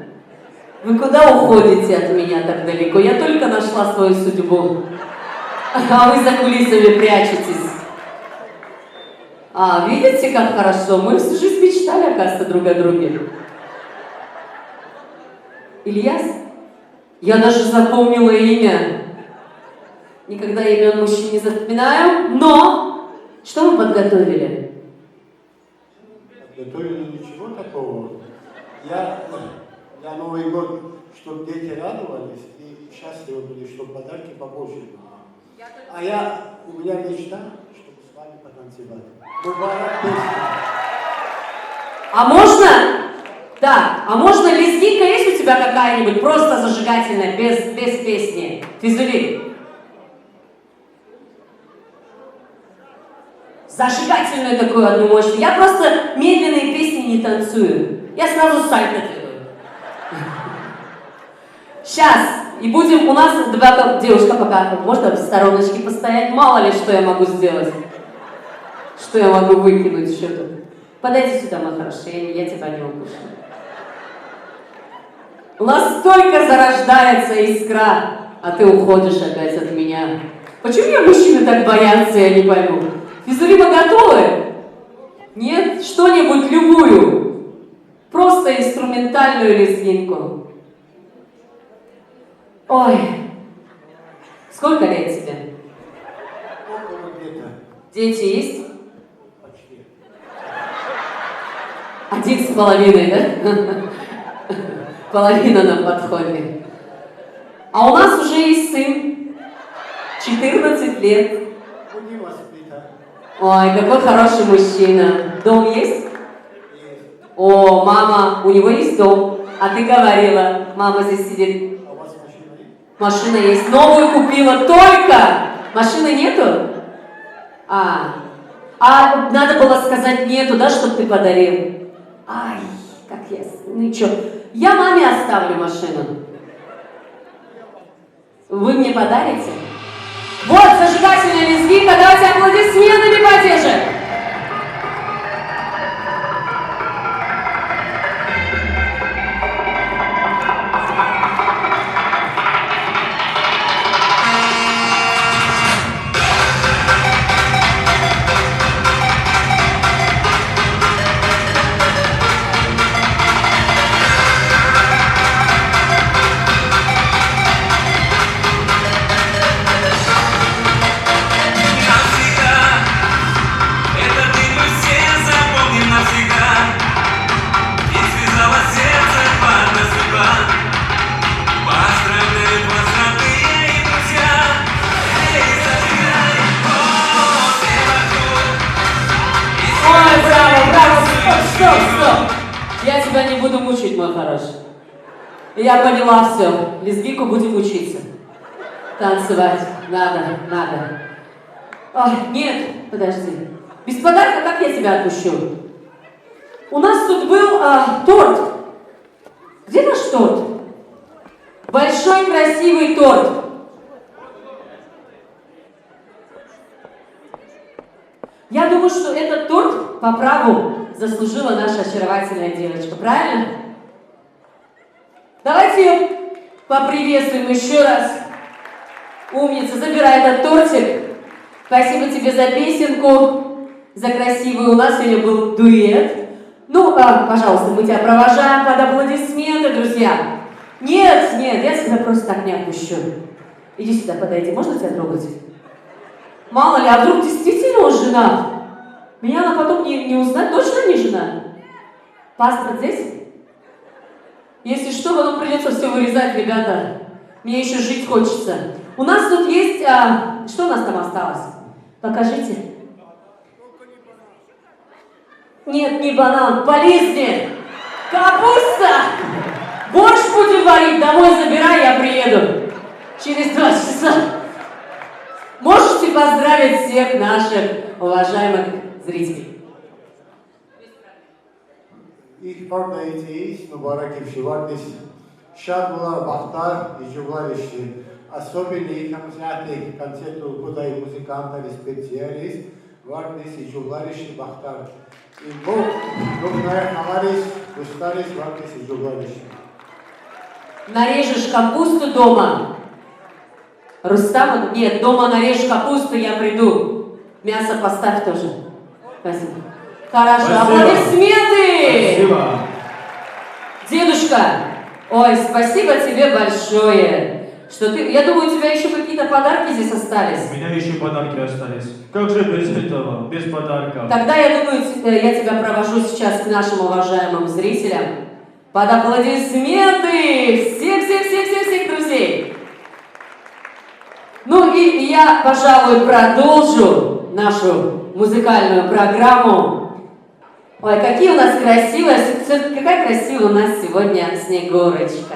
Вы куда уходите от меня так далеко? Я только нашла свою судьбу. А вы за кулисами прячетесь. А, видите, как хорошо? Мы всю жизнь мечтали, оказывается, друг о друге. Ильяс? Я даже запомнила имя. Никогда имен мужчин не запоминаю, но что мы подготовили? Готовили ничего такого. Я на Новый год, чтобы дети радовались и счастливы были, чтобы подарки побольше были. У меня мечта, чтобы с вами потанцевать. Мубарак песня. А можно? Да, а можно лезгинка есть у тебя какая-нибудь, просто зажигательная, без песни? Физули. Зажигательную такую одну мощную. Я просто медленные песни не танцую. Я сразу сальто делаю. Сейчас. И будем, у нас девушка пока, можно в стороночке постоять, мало ли что я могу сделать. Что я могу выкинуть что-то. Подойди сюда, мой хороший, я тебя не укушу. У нас только зарождается искра, а ты уходишь опять от меня. Почему меня мужчины так боятся, я не пойму. Физули, вы готовы? Нет? Что-нибудь, любую. Просто инструментальную лезгинку. Ой. Сколько лет тебе? Около где-то. Дети есть? Почти. 1,5, да? Половина нам подходит. А у нас уже есть сын. 14 лет. Будем воспитан. Ой, какой хороший мужчина. Дом есть? Есть. О, мама, у него есть дом. А ты говорила, мама здесь сидит. А у вас машина есть? Машина есть. Новую купила только. Машины нету? А надо было сказать нету, да, чтобы ты подарил? Ай, как я... Ну чё, я маме оставлю машину. Вы мне подарите? Вот, зажигательная лезгинка, давайте аплодисментами поддержим. Стоп! Я тебя не буду мучить, мой хороший. Я поняла все. Лесбийку будем учиться. Танцевать. Надо. Ой, нет, подожди. Без подарка как я тебя отпущу? У нас тут был торт. Где наш торт? Большой красивый торт. Я думаю, что этот торт по праву заслужила наша очаровательная девочка, правильно? Давайте ее поприветствуем еще раз. Умница, забирай этот тортик. Спасибо тебе за песенку, за красивую. У нас сегодня был дуэт. Ну, пожалуйста, мы тебя провожаем под аплодисменты, друзья. Нет, я тебя просто так не отпущу. Иди сюда, подойди, можно тебя трогать? Мало ли, а вдруг действительно он женат? Меня она потом не узнает, точно не жена? Паспорт здесь? Если что, потом придется все вырезать, ребята. Мне еще жить хочется. У нас тут есть... что у нас там осталось? Покажите. Нет, не банан, полезни. Капуста! Борщ будем варить, домой забирай, я приеду. Через 2 часа. Можете поздравить всех наших уважаемых зрителей. İlk parda eteğiz, mübarek evşivardis. Şadmula, Бахтар и Жуглавищи. Особенный концерту куда и музыканта и специалист Вардис и Жуглавищи Бахтар. И Бог, Богная Хамарис, Устарис, Вардис и Жуглавищи. Нарежешь капусту дома. Рустам, нет, дома нарежь капусту, я приду. Мясо поставь тоже. Спасибо. Хорошо, Спасибо. аплодисменты! Спасибо. Дедушка, Ой, спасибо тебе большое, что ты... Я думаю, у тебя еще какие-то подарки здесь остались. У меня еще подарки остались. Как же без этого, без подарков? Тогда, я думаю, я тебя провожу сейчас к нашим уважаемым зрителям под аплодисменты всех друзей. Ну и я, пожалуй, продолжу нашу музыкальную программу. Ой, какие у нас красивые, какая красивая у нас сегодня Снегурочка.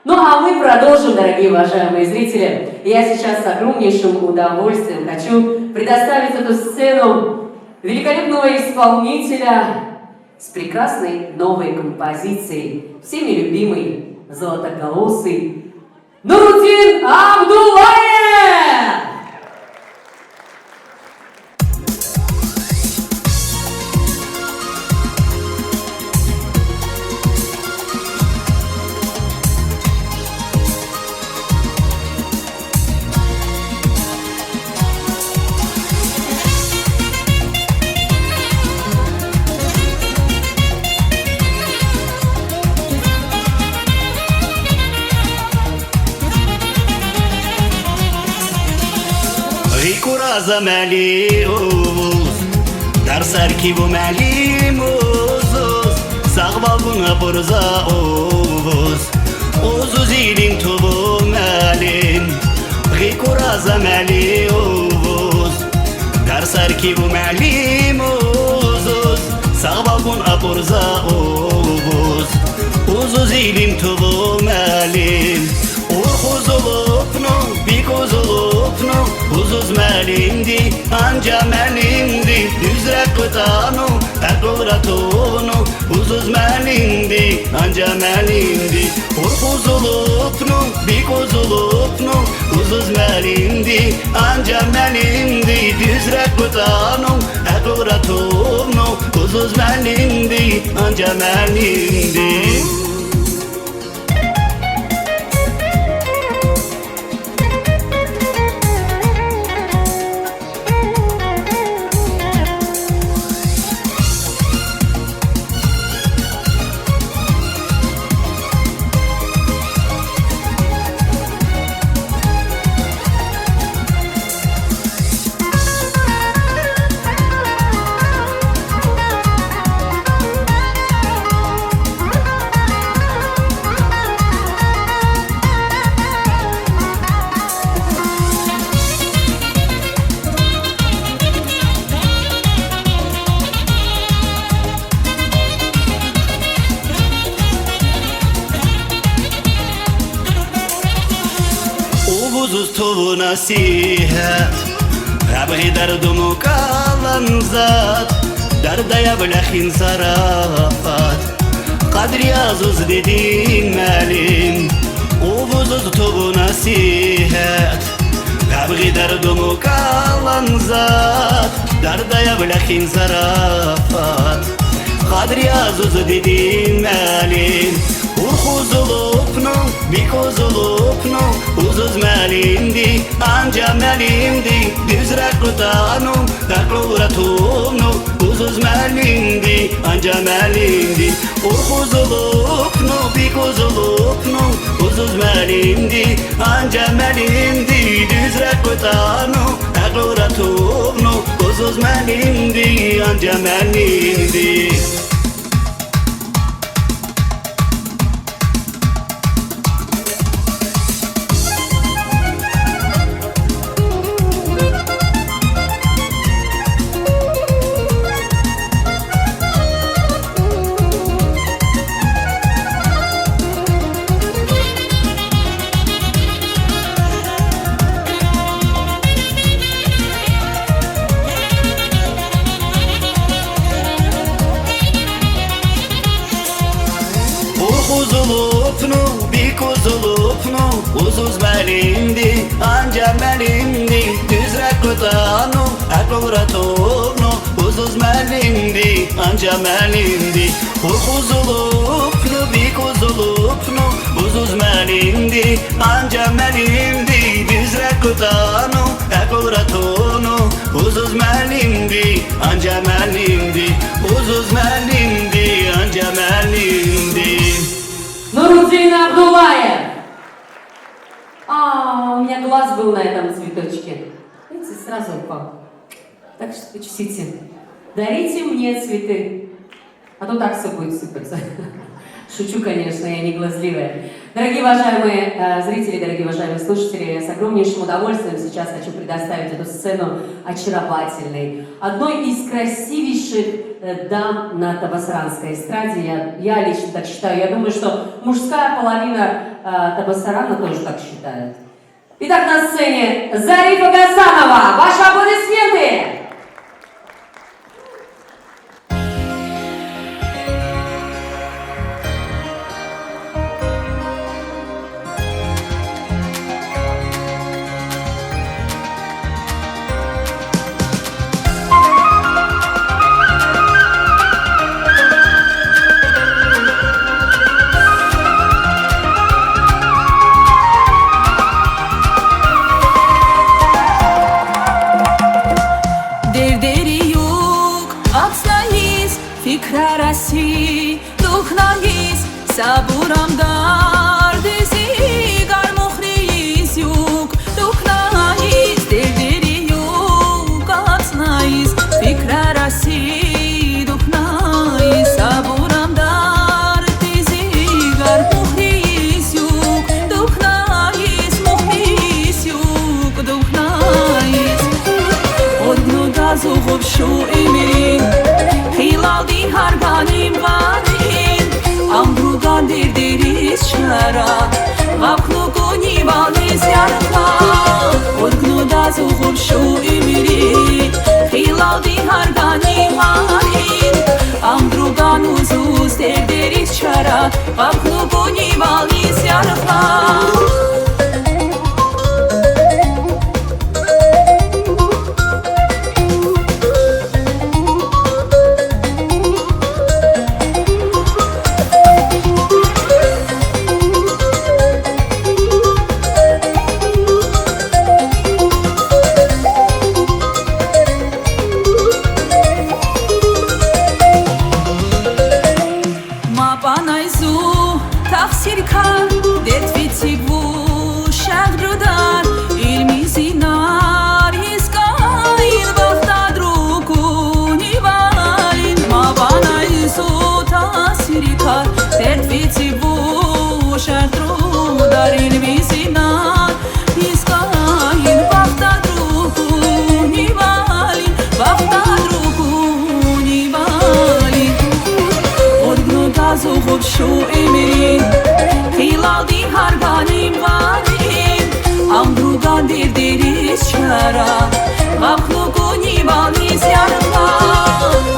Ну а мы продолжим, дорогие уважаемые зрители. Я сейчас с огромнейшим удовольствием хочу предоставить эту сцену великолепного исполнителя с прекрасной новой композицией, всеми любимый, золотоголосый Нурудин Абдуллаев! Zameli Oğuz Dersler ki bu melim Oğuz Sağva buna burza Oğuz Oğuz ilin tubu melim Gikura zameli Oğuz Dersler ki bu melim Oğuz Sağva buna burza Oğuz Oğuz ilin tubu melim Urhuzulupnu, bikuzulupnu Uzuz melindi, anca melindi Düzrek kıtanu, ekluratunu Uzuz melindi, anca melindi Urhuzulupnu, bikuzulupnu Uzuz melindi, anca melindi Düzrek kıtanu, ekluratunu Uzuz melindi, anca melindi tuvu nasihat Rabghi dardumu kalan zat Dardaya bilakhin zarafat Qadri azuz dedin melim Uvuzuz tuvu nasihat Rabghi dardumu kalan zat Dardaya bilakhin zarafat Qadri azuz dedin melim Urhuzulupnu, bikuzulupnu Uzuz melindi, anca melindi Düzrek kutanum, ekluratunu Uzuz melindi, anca melindi Urhuzulupnu, bikuzulupnu Uzuz melindi, anca melindi Düzrek kutanum, ekluratunu Uzuz melindi, anca melindi Urhuzulupnu, bikuzulupnu Uzuz melindi, anca melindi Düzrek kutanu, ekluratunu Uzuz melindi, anca melindi Urhuzulupnu, bikuzulupnu Uzuz melindi, anca melindi Düzrek kutanu, ekluratunu Uzuz melindi, anca melindi Uzuz melindi, anca melindi глаз был на этом цветочке. Видите, сразу упал. Так что учтите. Дарите мне цветы, а то так все будет сыпаться. Шучу, конечно, я не глазливая. Дорогие уважаемые зрители, дорогие уважаемые слушатели, я с огромнейшим удовольствием сейчас хочу предоставить эту сцену очаровательной, одной из красивейших дам на табасаранской эстраде. Я лично так считаю. Я думаю, что мужская половина Табасарана тоже так считает. Итак, на сцене Зарифа Гасанова. Ваши аплодисменты! Saburam dar dizi garmukhris yuk Dukhnais devderi yuk Atsnais fikrarasi Dukhnais Saburam dar dizi garmukhris yuk Dukhnais mukhris yuk Dukhnais Odgnu dazu khubshu imirin Hilaldi harganim gharin Amrugan dirdiriz çara Gapnu koni valiz yarqa Odgnu da zuhub şu ümiri Hilaldi hargani marin Amrugan uzuz dirdiriz çara Gapnu koni valiz yarqa Şu emirin Hilaldi harganim varin Amrugan dirdiriz çara Gapnu koni valiz yarqa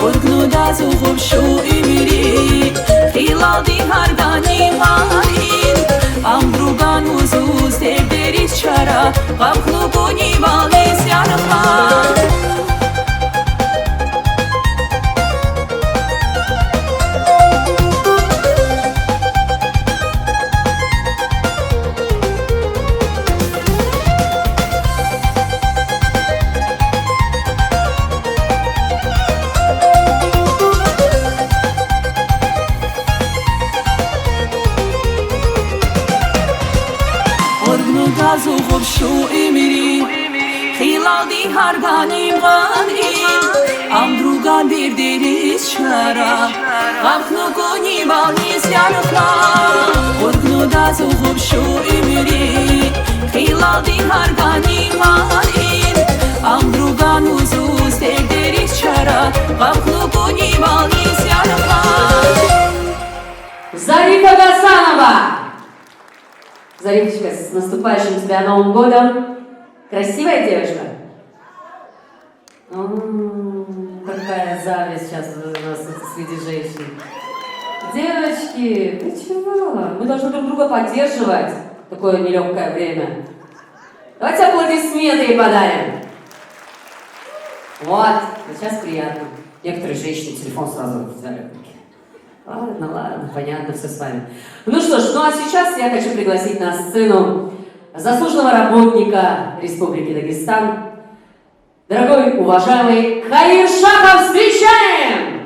Odgnu da zuhub şu emirin Hilaldi harganim varin Amrugan uzuz dirdiriz çara Gapnu koni valiz yarqa Zuhub şu ümiri Hilaldi harganim gharin Amrugan dirdiriz çara Gapnu koni valiz yarqa Odgnu da zuhub şu ümiri Hilaldi harganim gharin Amrugan uzuz dirdiriz çara Gapnu koni valiz yarqa Зарифа Гасанова! Зарифочка, с наступающим тебя Новым годом! Красивая девушка? Какая зависть сейчас у нас среди женщин. Девочки, вы чего? Мы должны друг друга поддерживать в такое нелегкое время. Давайте аплодисменты ей подарим. Вот, сейчас приятно. Некоторые женщины телефон сразу взяли в руки. Ладно, понятно все с вами. Ну что ж, ну а сейчас я хочу пригласить на сцену заслуженного работника Республики Дагестан, дорогой, уважаемый Хаир Шахов, встречаем!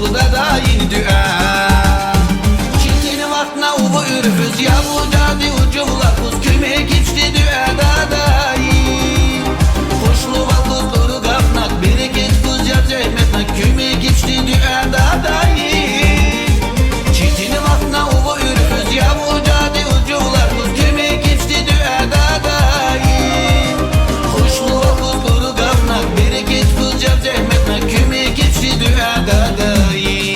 şulda da indüe Çitini vaktna uvu ürfüz ya bu cadi ucuvlar kuz küme geçti düe dadayı Hoşlu valkuz duru kapnak bereket kuz ya cehmetnak küme geçti düe dadayı Çitini vaktna uvu ürfüz ya bu cadi ucuvlar kuz küme geçti düe dadayı Hoşlu valkuz duru kapnak bereket kuz ya cehmetnak küme geçti düe dadayı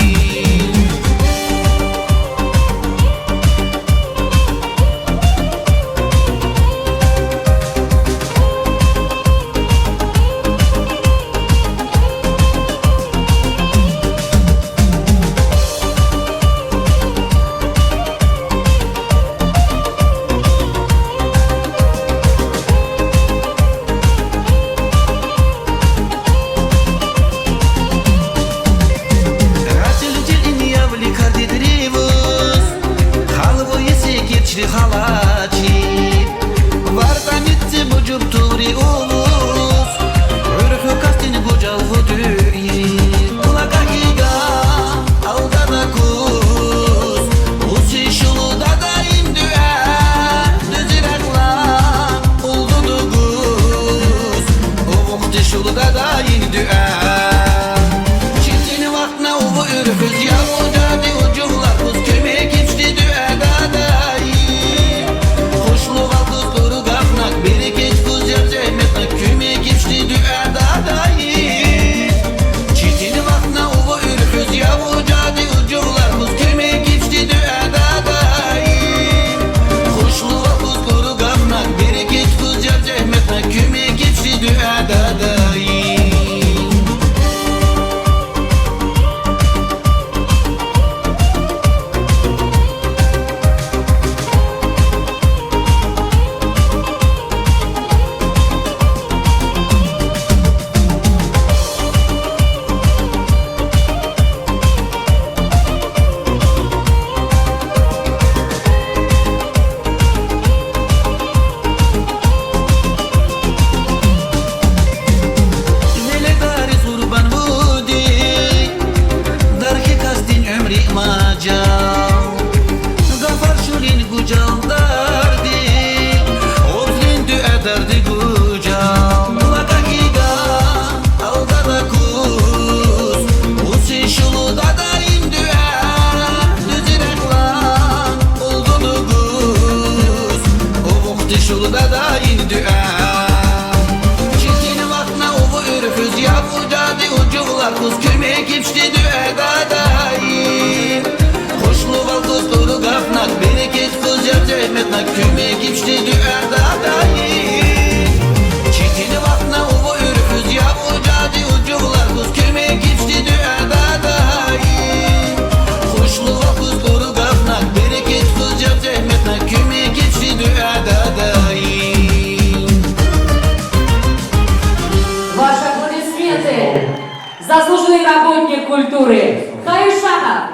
Заслуженный работник культуры Каюшанов.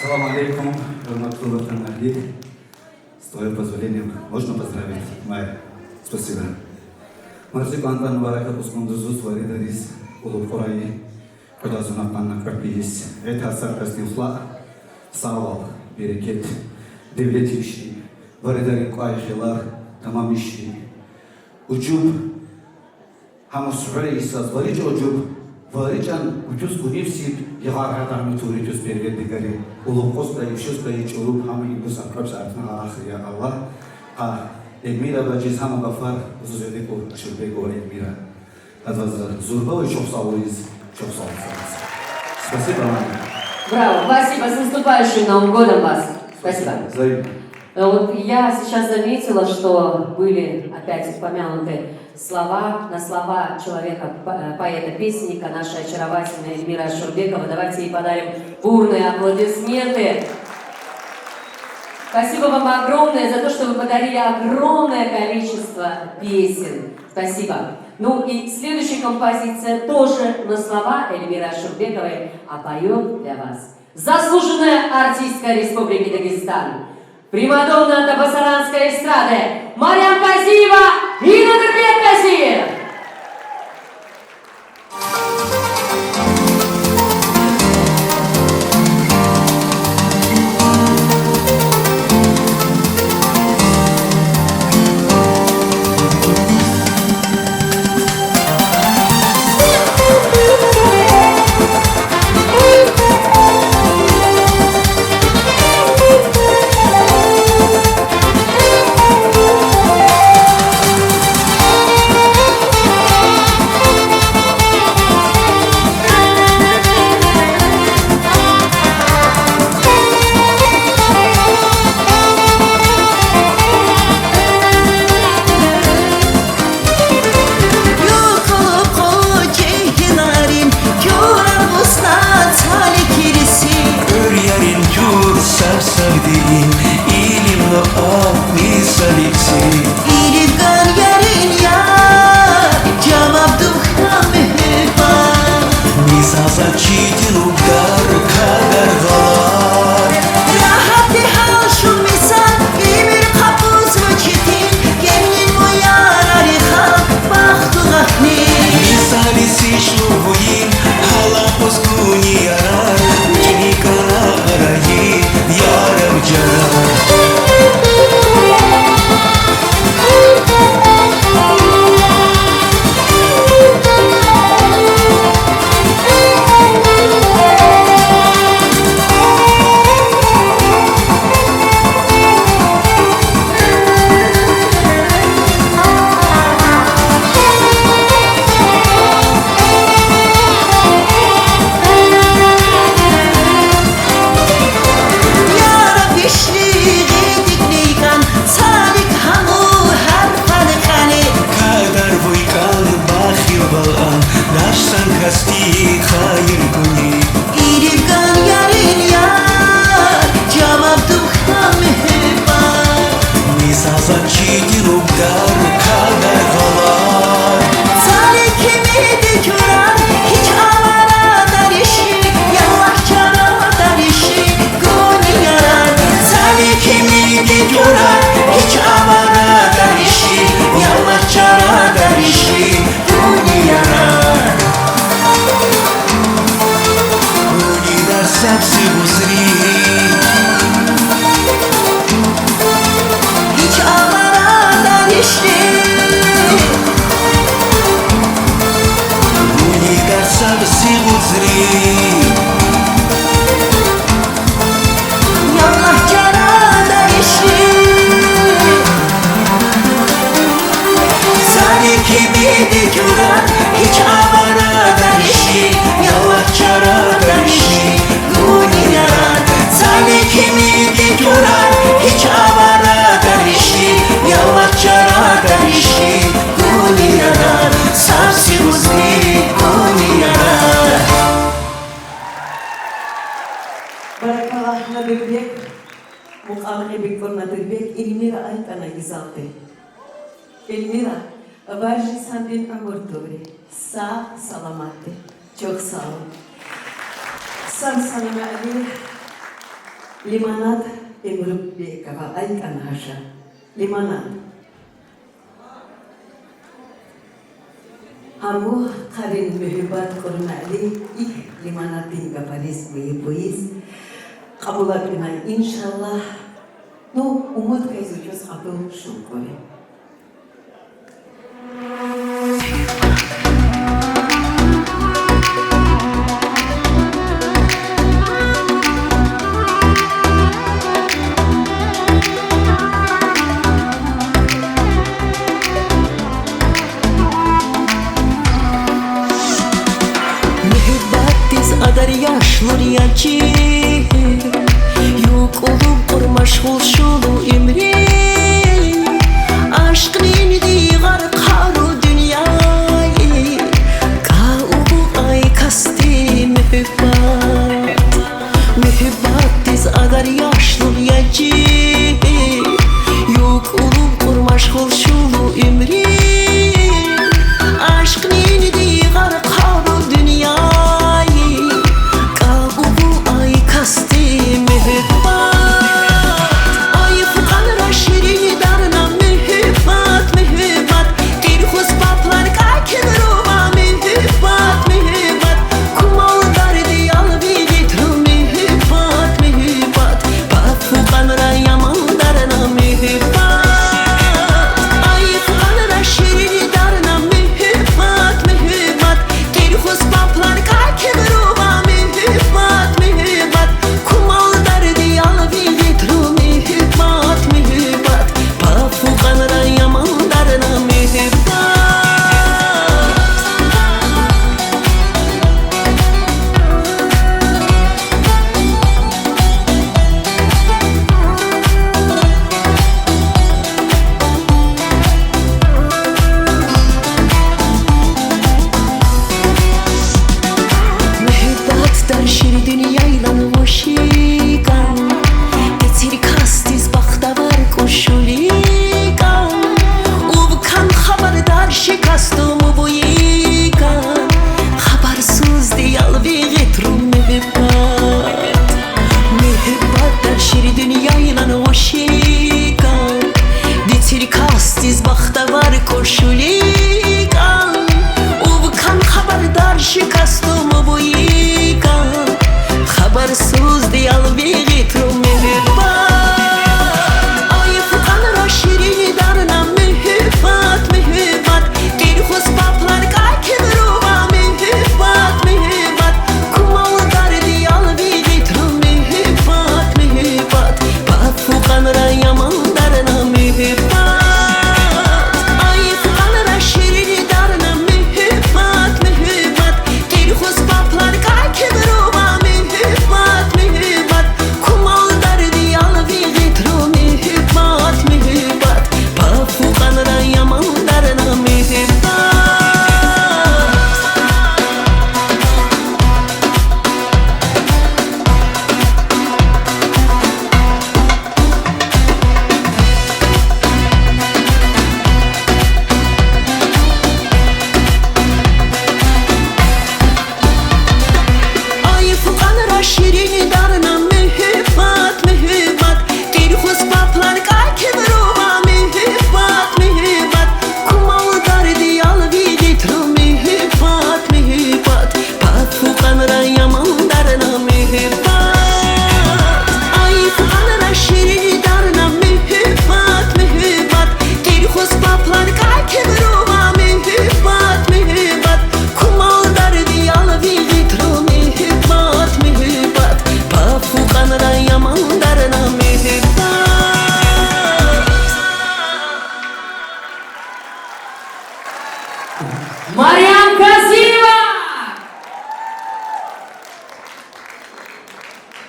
Салам алейкум, хурматтуллах таннахи. С твоим позволением можно поздравить Майя? Спасибо. Маржик Антан Варака Пускундузу Сваридарис, Улупураи, Кудазуна Панна Капиис, это Саркасный флаг, Савал, Берекет, Девлетиши, Варидари Куайхилар, Тамамиши, Учуб, Хамусрей Сазварич Учуб, Варичан, Учус Кунивси, Ягархатами Туритус Перведигари, Улупоста и Шуста и Чуруб, Хами Ибус Акрабс Артна Ахия Аллах, Эльмира Баджиз Хаму Гафар, Зузедику Шурбеку Эльмира. От вас Зурбал и Чопсауиз, Чопсауиз. Спасибо вам. Браво, спасибо, с наступающим Новым годом вас. Спасибо. Взаимно. Вот я сейчас заметила, что были опять упомянуты слова на слова человека, поэта-песенника, нашей очаровательной Эльмиры Ашурбековой. Давайте ей подарим бурные аплодисменты. Спасибо вам огромное за то, что вы подарили огромное количество песен. Спасибо. Ну и следующая композиция тоже на слова Эльмиры Ашурбековой, а поет для вас заслуженная артистка Республики Дагестан, примадонна Табасаранской эстрады Марьям Казиева и Надырбек Казиев. سبزری Hiç avaradan işli Guli در سبزی گذری Yallah carada işli Sani kimidi güran hiç avaradan işi Yavaşçaradan işi Guniyaran Sani kimidi güran hiç avaradan işi Yavaşçaradan işi Guniyaran Sarsi uzri Guniyaran Barakallah Nabirbek, mukamene bekor Nabirbek, Elmira Aytana Gizaldi. Elmira, vaji sandin amorturi, sağ salamati, çok sağ ol. San sanama ali, limanat emrup bekava Aytana haşa, limanat. Hamu karin mühibbat koruna ali, ilk limanatin kaparis buyiz. Kabul etmem inşallah. No umut kayıcız kabul şükür. Mühibbat adar yaşlır yaci Yok olup urmaşgul şulu imri Aşkın indi garkaru dünyayı Kâubu ay kasti mühibbat Mühibbat diz adar yaşlır yaci Yok olup urmaşgul şulu imri Aşkın indi garkaru dünyayı Kâubu ay kasti mühibbat Ay fukanra şirini darına mühibbat mühibbat Dirhus paplar kakin ruha mühibbat mühibbat Kumal dardi yal bilitru mühibbat mühibbat Bak fukanra yaman darına mühibbat Ay fukanra şirini darına mühibbat mühibbat Dirhus paplar kakin ruha mühibbat mühibbat Kumal dardi yal bilitru mühibbat mühibbat Bak fukanra yaman darına mühibbat Mühibbat der şir dünyayla hoşigan Getir kastiz baktavar koşuligan Uvkan haberdar şikastumu bu yigan Habersuz diyal vigitru mühibbat Mühibbat der şir dünyayla hoşigan Getir kastiz baktavar koşuligan Uvkan haberdar şikastumu bu yigan Habersuz diyal vigitru mühibbat Ay fukanra şirini darına mühibbat mühibbat Dirhus paplar kakin ruha mühibbat mühibbat Kumal dardi yal vigitru mühibbat mühibbat Bak fukanra yaman darına mühibbat Ay fukanra şirini darına mühibbat mühibbat Dirhus paplar kakin ruha mühibbat mühibbat Kumal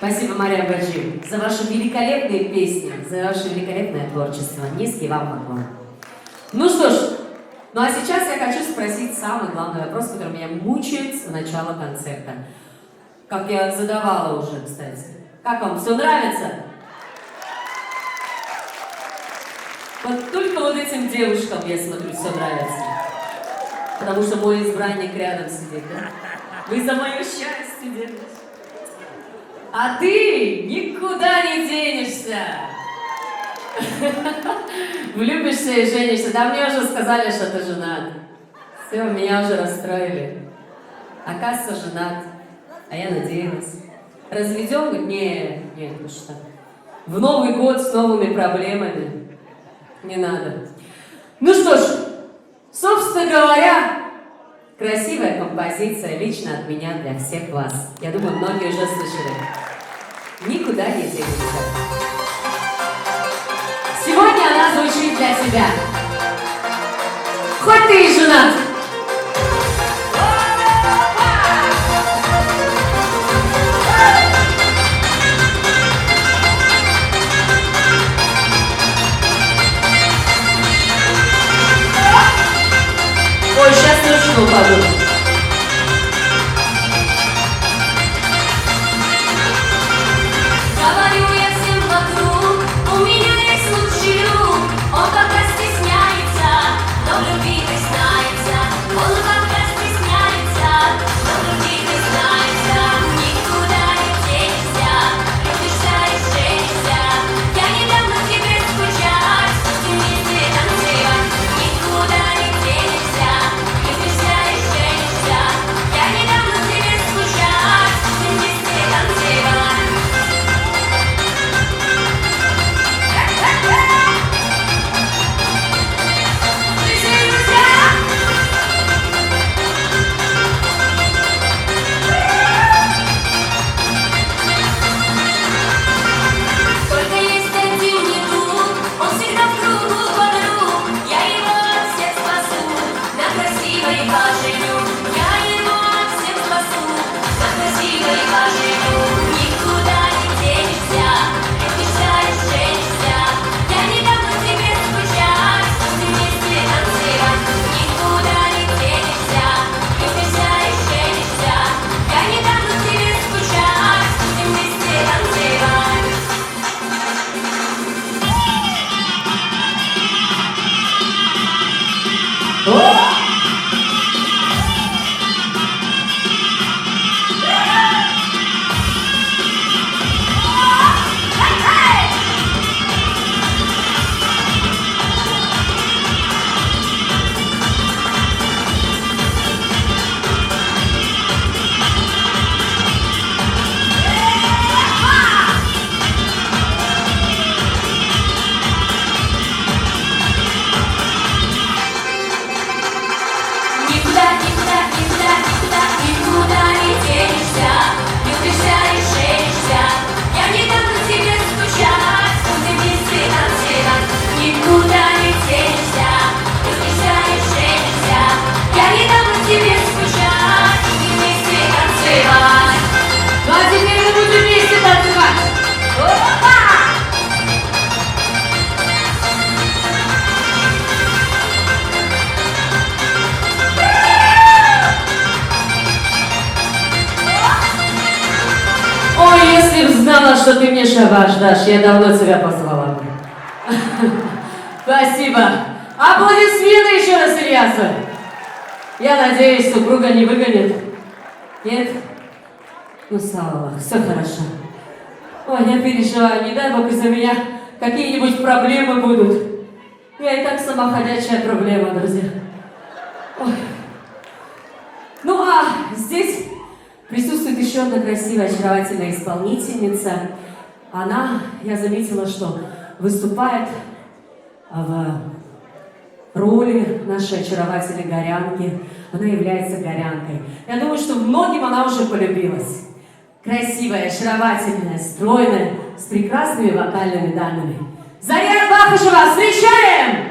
Спасибо, Мария Баджи, за ваши великолепные песни, за ваше великолепное творчество. Низкий вам поклон. Ну что ж, ну а сейчас я хочу спросить самый главный вопрос, который меня мучает с начала концерта. Как я задавала уже, кстати. Как вам, все нравится? Вот только вот этим девушкам, я смотрю, все нравится. Потому что мой избранник рядом сидит, да? Вы за мое счастье держите. А ты никуда не денешься. Влюбишься и женишься. Да мне уже сказали, что ты женат. Все, меня уже расстроили. Оказывается, женат. А я надеялась. Разведем? Говорит, нет, ну что. В Новый год с новыми проблемами. Не надо. Ну что ж, собственно говоря, красивая композиция лично от меня для всех вас. Я думаю, многие уже слышали. Никуда не денешься. Сегодня она звучит для тебя. Хоть ты и женат. Ой, сейчас точно упаду. Говорю я всем вокруг, у меня есть лучший друг. Он как-то стесняется, но в любви признается. Он как-то стесняется, но в любви признается. Никуда не денешься, любишься и женишься. Я не дам на тебе скучать, вместе танцевать. Никуда не денешься, любишься и женишься. Я не дам на тебе скучать, вместе танцевать. Только есть один не друг, он всегда в кругу подруг. Я его от всех спасу, на красивой поженю. Я его от всех спасу, на красивой поженю. Никуда не денешься, любишься и женишься. Я не дам на тебе скучать, вместе танцевать. Никуда не денешься, любишься и женишься. Я не дам на тебе скучать, вместе танцевать. Никуда, никуда, никуда, никуда, никуда не денешься. Любишься и женишься. Я не дам на тебе скучать, будем вместе танцевать. Никуда не денешься. Любишься и женишься. Я не дам на тебе скучать, будем вместе танцевать. Ну а теперь мы будем вместе танцевать. Опа! Ой, если б знала, что ты мне шабаш дашь, я давно тебя позвала бы. Спасибо. Аплодисменты еще раз Ильясу. Я надеюсь, супруга не выгонит. Нет? Ну, слава Богу, все хорошо. Ой, я переживаю, не дай Бог из-за меня какие-нибудь проблемы будут. Я и так сама ходячая проблема, друзья. Ой. Ну, а здесь присутствует еще одна красивая, очаровательная исполнительница. Она, я заметила, что выступает в роли нашей очаровательной горянки. Она является горянкой. Я думаю, что многим она уже полюбилась. Красивая, очаровательная, стройная, с прекрасными вокальными данными. Заря Бахышева, встречаем!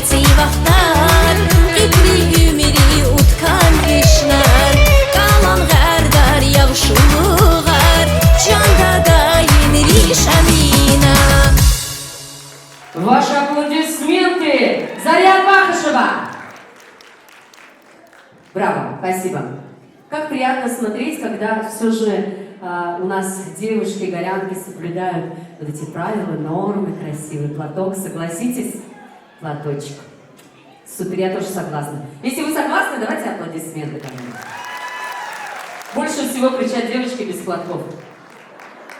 Sivahlar Qibli ümiri utkan kışlar Kalan gardar yavşuluğar Canda da yeniliş amina Ваши аплодисменты! Заряд Бахышева! Браво, спасибо. Как приятно смотреть, когда все же у нас девушки-горянки соблюдают вот эти правила, нормы, красивый платок. Согласитесь? Платочек. Супер, я тоже согласна. Если вы согласны, давайте аплодисменты ко мне. Больше всего кричат девочки без платков.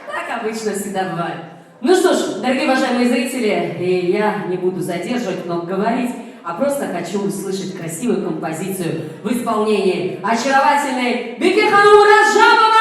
Так обычно всегда бывает. Ну что ж, дорогие уважаемые зрители, и я не буду задерживать, много говорить, а просто хочу услышать красивую композицию в исполнении очаровательной Бекехану Раджабовой!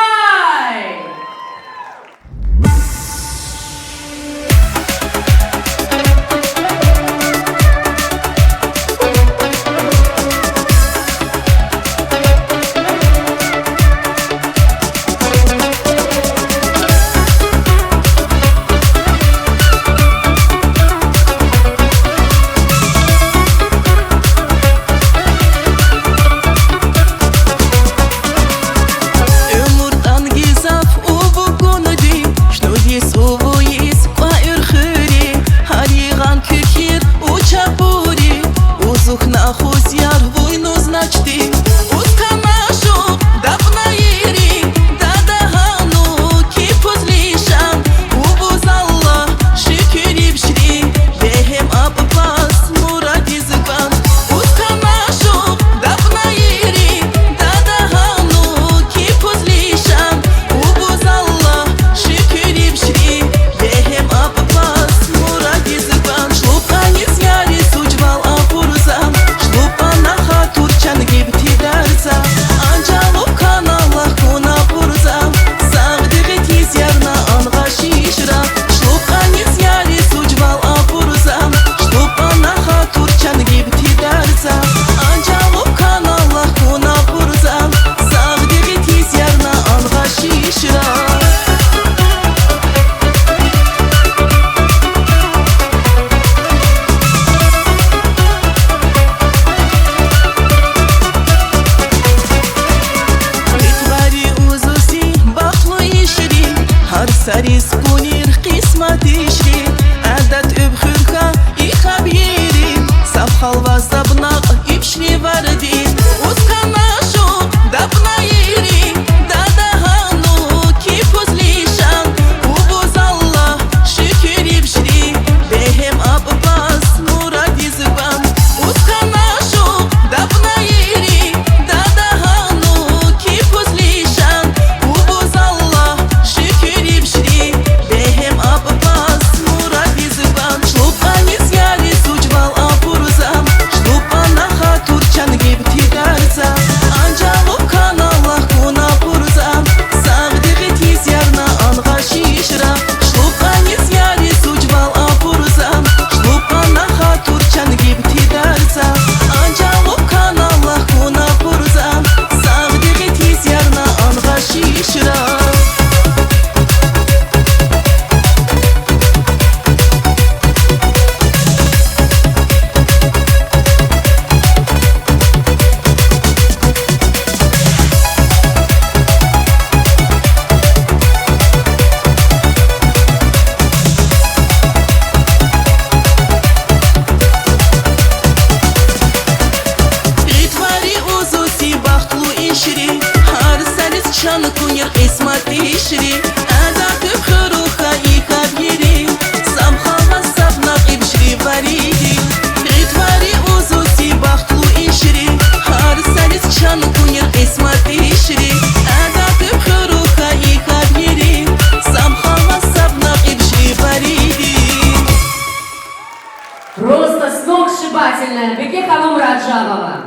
Бекехану Раджабова.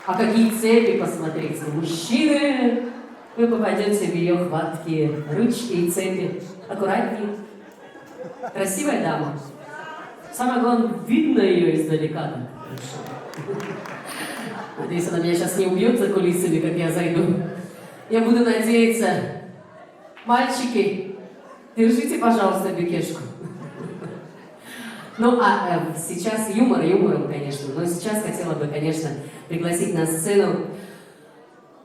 А какие цепи, посмотрите, мужчины, вы попадете в ее хваткие ручки и цепи. Аккуратнее. Красивая дама. Самое главное, видно ее издалека. Надеюсь, она меня сейчас не убьет за кулисами, как я зайду. Я буду надеяться. Мальчики, держите, пожалуйста, Бекешку. Ну, а сейчас юмором, конечно. Но сейчас хотела бы, конечно, пригласить на сцену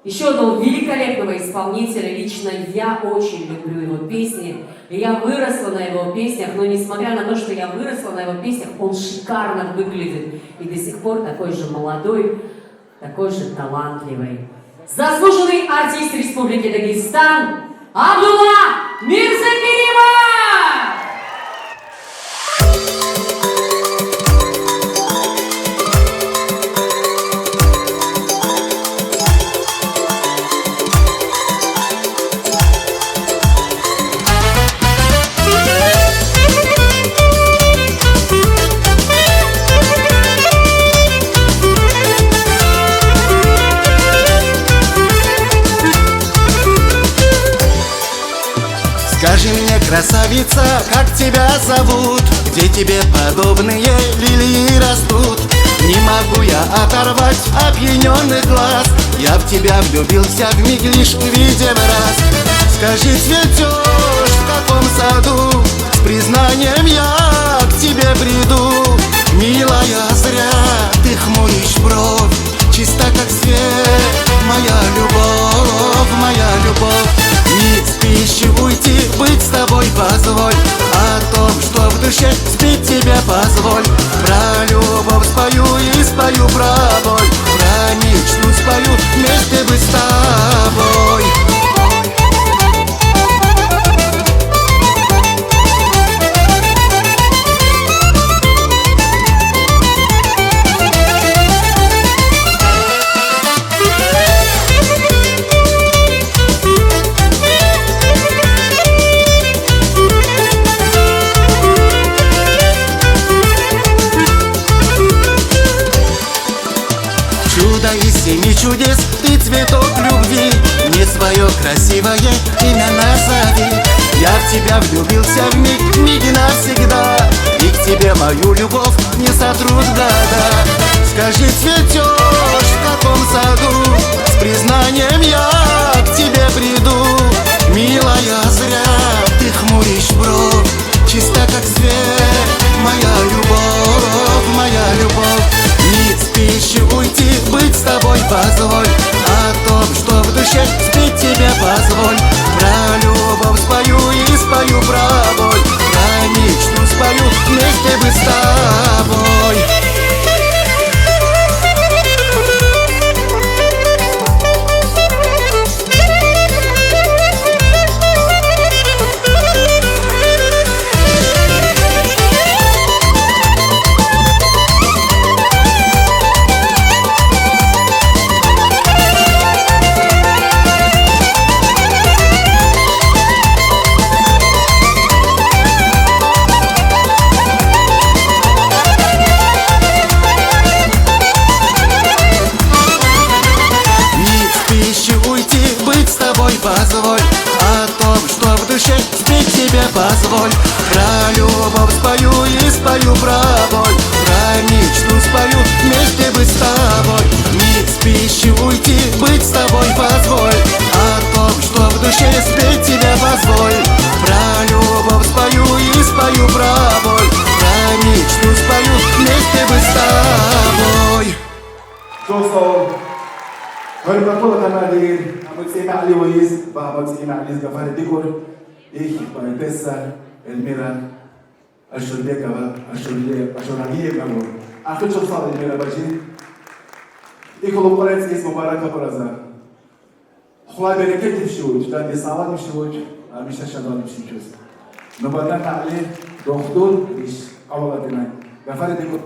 еще одного великолепного исполнителя. Лично я очень люблю его песни. И я выросла на его песнях, но несмотря на то, что я выросла на его песнях, он шикарно выглядит. И до сих пор такой же молодой, такой же талантливый. Заслуженный артист Республики Дагестан Абдулла Мирзакеримов! Скажи мне, красавица, как тебя зовут? Где тебе подобные лилии растут? Не могу я оторвать опьяненный глаз. Я в тебя влюбился вмиг, лишь увидев раз. Скажи, цветешь в каком саду? С признанием я к тебе приду. Милая, зря ты хмуришь бровь, чиста как свет, моя любовь. Не спеши уйти, быть с тобой позволь. О том, что в душе спит, тебе позволь. Про любовь спою и спою про боль. Про мечту спою, вместе быть с тобой. Семи чудес, ты цветок любви. Мне свое красивое имя назови. Я в тебя влюбился вмиг навсегда. И к тебе мою любовь не сотрут года. Скажи, цветешь в каком саду? С признанием я к тебе приду. Милая, зря ты хмуришь бровь, чиста как свет, моя любовь. Не спеши уйти, быть с тобой позволь. О том, что в душе спит, тебе позволь. Про любовь спою и спою про боль. Про мечту спою, вместе быть с тобой. Позволь о том, что в душе спеть тебе позволь. Про любовь спою и спою про боль. Про мечту спою, вместе быть с тобой. Не спеши уйти, быть с тобой позволь. О том, что в душе спеть тебе позволь. Про любовь спою и спою про боль. Про мечту спою, вместе быть с тобой. Hörbarkola kanadir, amutsi Ali Wais, amutsi Ali Gafar Dikor, Poetessa, Elmira, Ashurdekava, Ashuragie Gamur. Akhir sal Elmira Baji. Ikolo Poretskis Mubaraka Poraza. Khula bereket ifshuj, dan disawad ifshuj, amisha shadal ifshuj. Nobatan Ali, doktor, ish awalatina. Gafar Dikor.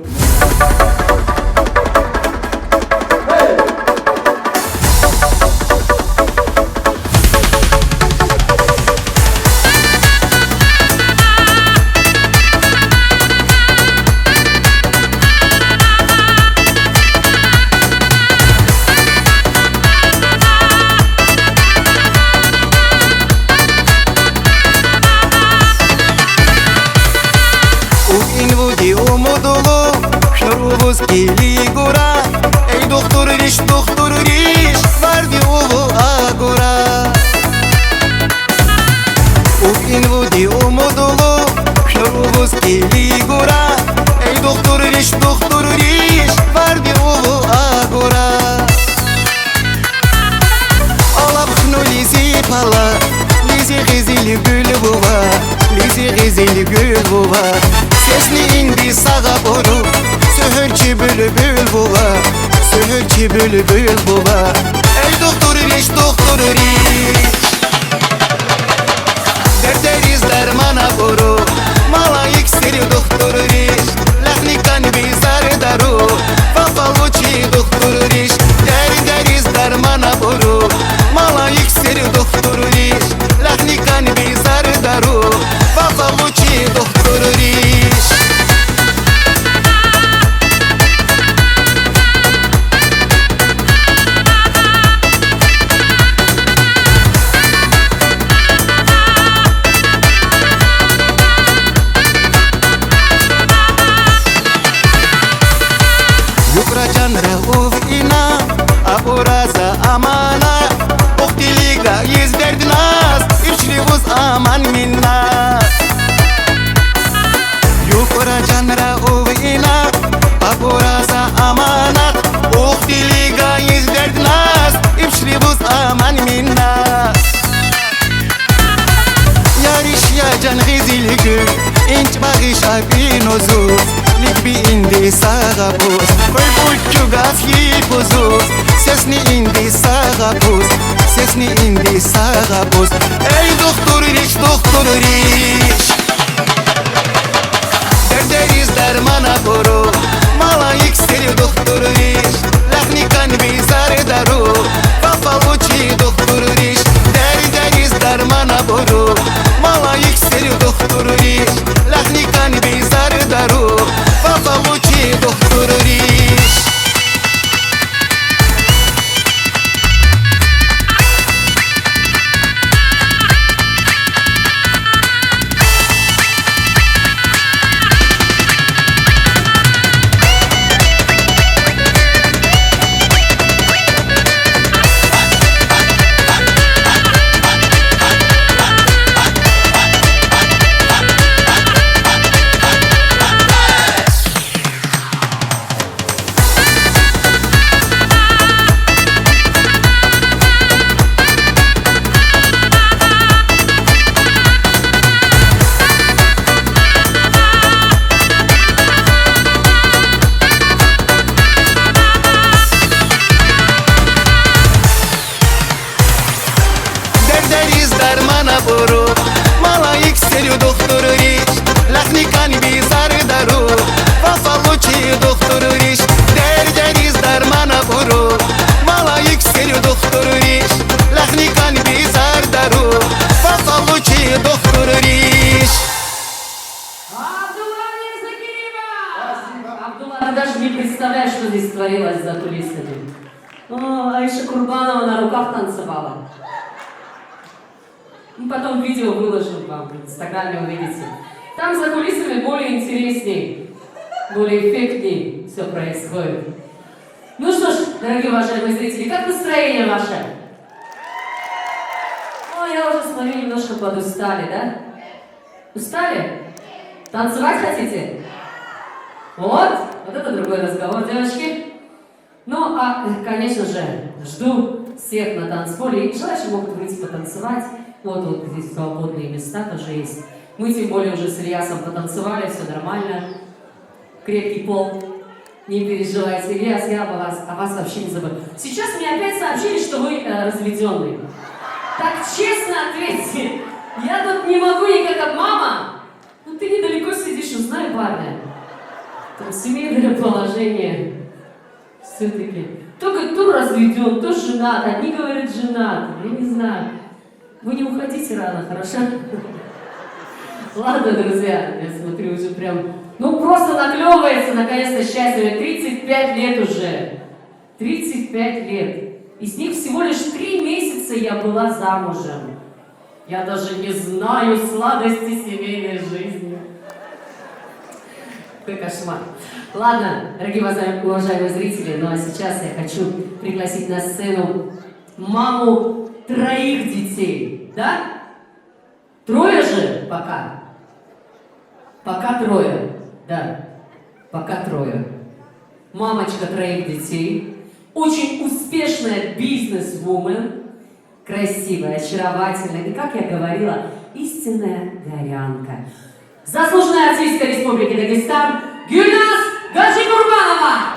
Ili gora, ey doktor rish, vardi ovo agora. U in vodi umodolo, šaruvos ili gora, Sesi gizil gül buğa Sesli indi sağa boru Söhürçü bülbül buğa Söhürçü bülbül buğa Ey doktor iş Derderiz dermana boru Mala iksiri doktor iş Lahnikan bizar daru Fafaluçi doktor iş Derderiz dermana boru Mala iksiri doktor iş Lahnikan bizar daru Fafaluçi doktor iş aman minna Yukra canra uvina Apuraza amanat Uhtiliga izderdnas İpşribuz aman minna Yariş ya can gizilgü İnç bağış abinozuz Lik bi indi sağa buz Koy buçu gaz hipozuz Sesni indi sağa buz Sesni indi sağa buz Ey doktor iş Derderiz dermana boru Mala iksiri doktor iş Lahnikan bizar daru Fafaluçi doktor iş Derderiz dermana boru Mala iksiri doktor iş Lahnikan bizar daru Fafaluçi doktor iş Даже не представляешь, что здесь творилось за кулисами. О, Аиша Курбанова на руках танцевала. Потом видео выложим вам, в Инстаграме увидите. Там за кулисами более интереснее, более эффектнее все происходит. Ну что ж, дорогие уважаемые зрители, как настроение ваше? О, я уже смотрю, немножко подустали, да? Устали? Танцевать хотите? Вот это другой разговор, девочки. Ну, а, конечно же, жду всех на танцполе. И желающие могут выйти потанцевать. Вот здесь свободные места тоже есть. Мы, тем более, уже с Ильясом потанцевали, все нормально. Крепкий пол. Не переживайте, Ильяс, я о вас вообще не забыл. Сейчас мне опять сообщили, что вы разведенный. Так честно ответьте. Я тут не могу никак как мама. Ну, ты недалеко сидишь, узнай парня. Там семейное положение. Все-таки. То разведен, то женат. Одни говорят женат. Я не знаю. Вы не уходите рано, хорошо? Ладно, друзья, я смотрю уже прям... Ну, просто наклевывается, наконец-то, счастье. 35 лет уже. 35 лет. Из них всего лишь 3 месяца я была замужем. Я даже не знаю сладости семейной жизни. Какой кошмар. Ладно, дорогие уважаемые зрители, ну а сейчас я хочу пригласить на сцену маму 3 детей. Да? 3 же пока? Пока 3. Да, пока 3. Мамочка 3 детей. Очень успешная бизнес-вумен. Красивая, очаровательная. И, как я говорила, истинная горянка. Заслуженная артистка Республики Дагестан Гюльназ Гаджикурбанова!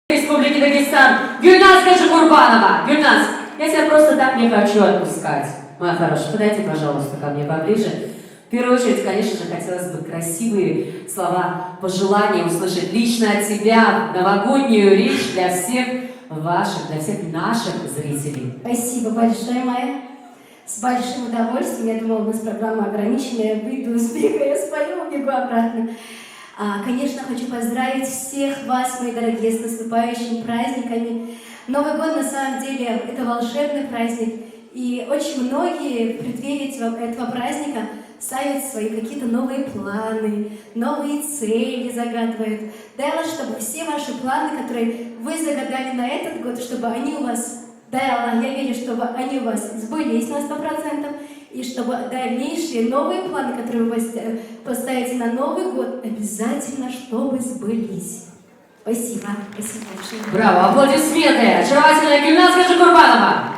Республики Дагестан Гюльназ Гаджикурбанова. Гюльназ, я тебя просто так не хочу отпускать. Моя хорошая, подойди, пожалуйста, ко мне поближе. В первую очередь, конечно же, хотелось бы красивые слова пожелания услышать лично от тебя, новогоднюю речь для всех ваших, для всех наших зрителей. Спасибо большое, Майя. С большим удовольствием. Я думала, у нас программа ограниченная. Я выйду из бега, я спою, убегу обратно. Конечно, хочу поздравить всех вас, мои дорогие, с наступающими праздниками. Новый год, на самом деле, это волшебный праздник. И очень многие в преддверии этого праздника ставят свои какие-то новые планы, новые цели загадывают. Дай Аллах, чтобы все ваши планы, которые вы загадали на этот год, чтобы они у вас, дай Аллах, я верю, чтобы они у вас сбылись на 100%, и чтобы дальнейшие новые планы, которые вы поставите на Новый год, обязательно, чтобы сбылись. Спасибо. Спасибо большое. Браво, аплодисменты! Очаровательная гимнастка Джигурбанова!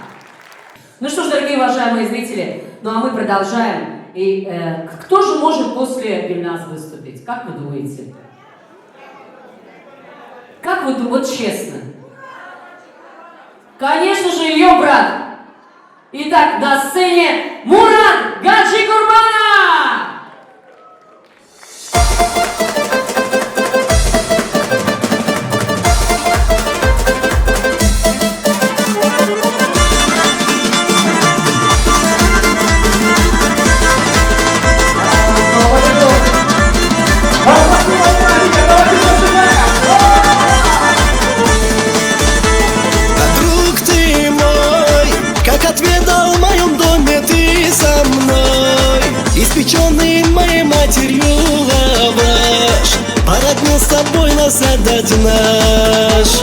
Ну что ж, дорогие уважаемые зрители, ну а мы продолжаем. И кто же может после гимнаст выступить? Как вы думаете? Как вы думаете, вот честно? Конечно же, ее брат! Итак, на сцене Мурат Гаджикурбанов! Отведал в моем доме ты со мной, испеченный моей матерью лаваш, породнил с тобой нас отдать наш.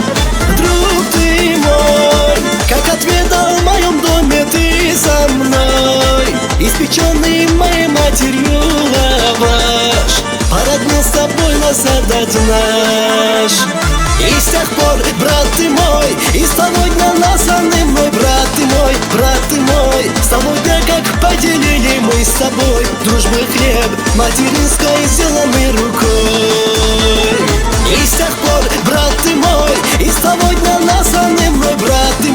Друг ты мой, как отведал в моем доме ты со мной, испеченный моей матерью лаваш, породнил с тобой нас отдать наш. И с тех пор, брат ты мой, и с того дня названы мной, брат ты мой, с того дня, как поделили мы с тобой дружбы хлеб, материнской сделанный рукой. И с тех пор, брат ты мой, и с того дня названы мной, брат ты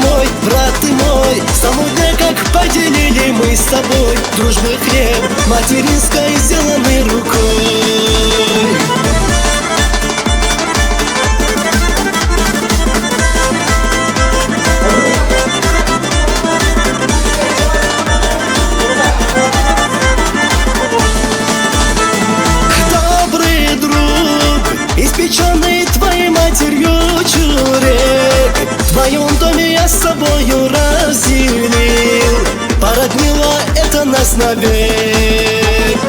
мой, с того дня, как поделили мы с тобой дружбы хлеб, материнской сделанный рукой. Испеченный твоей матерью чурек, в твоем доме я с собою разделил, породнило это нас навек.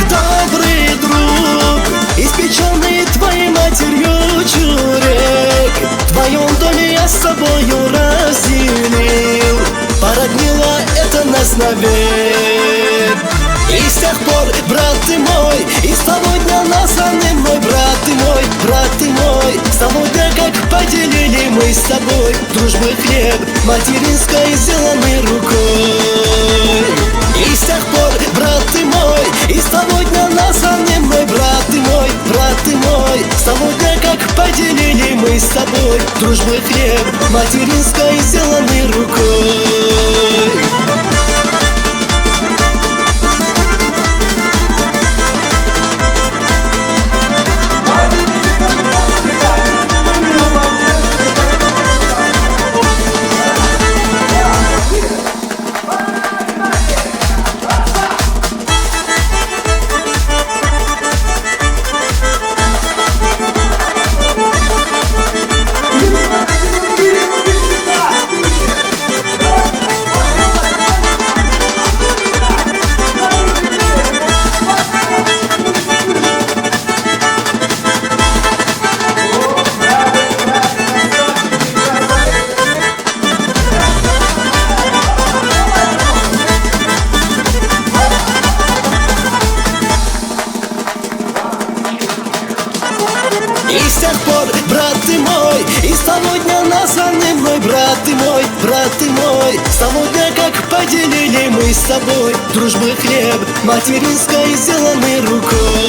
Добрый друг, испеченный твоей матерью чурек, в твоем доме я с собою разделил, породнило это нас навек. И с тех пор, брат ты мой, и с того дня названы мной, брат ты мой, с того дня, как поделили мы с тобой дружбы хлеб, материнской сделанный рукой. И с тех пор, брат ты мой, и с того дня названы мной, брат ты мой, с того дня, как поделили мы с тобой дружбы хлеб, материнской сделанный рукой. И с тех пор, брат ты мой, и с того дня названы мной, брат ты мой, с того дня, как поделили мы с тобой дружбы хлеб, материнской сделанный рукой.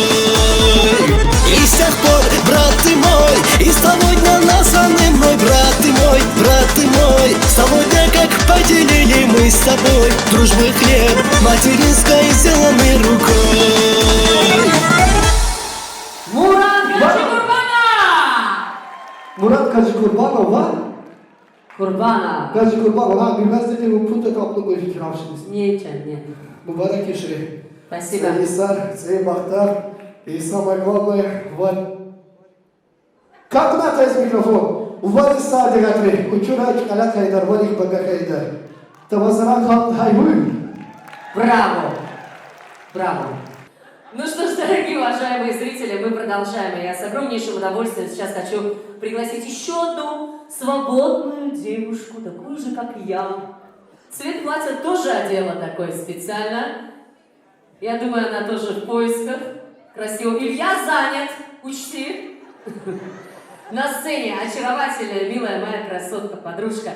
И с тех пор, брат ты мой, и с того дня названы мной, брат ты мой, с того дня, как поделили мы с тобой дружбы хлеб, материнской сделанный рукой. Мурат Гаджикурбанова. Курбанов. Гаджикурбанова. Гимнастики вы пункты каплы финишировались. Нет. Мубарак Ишри. Спасибо. Исар, Цвей Бахтар. И самое главное, вот. Как надо из микрофон? Ували сади гатри. Учурач Алят Хайдар, Валих Бага Хайдар. Табасаран хан хайбуй. Браво! Браво! Ну что ж, дорогие уважаемые зрители, мы продолжаем. И я с огромнейшим удовольствием сейчас хочу пригласить еще одну свободную девушку, такую же, как я. Цвет платья тоже одела такой специально. Я думаю, она тоже в поисках. Красиво. Илья занят, учти. На сцене очаровательная, милая моя красотка, подружка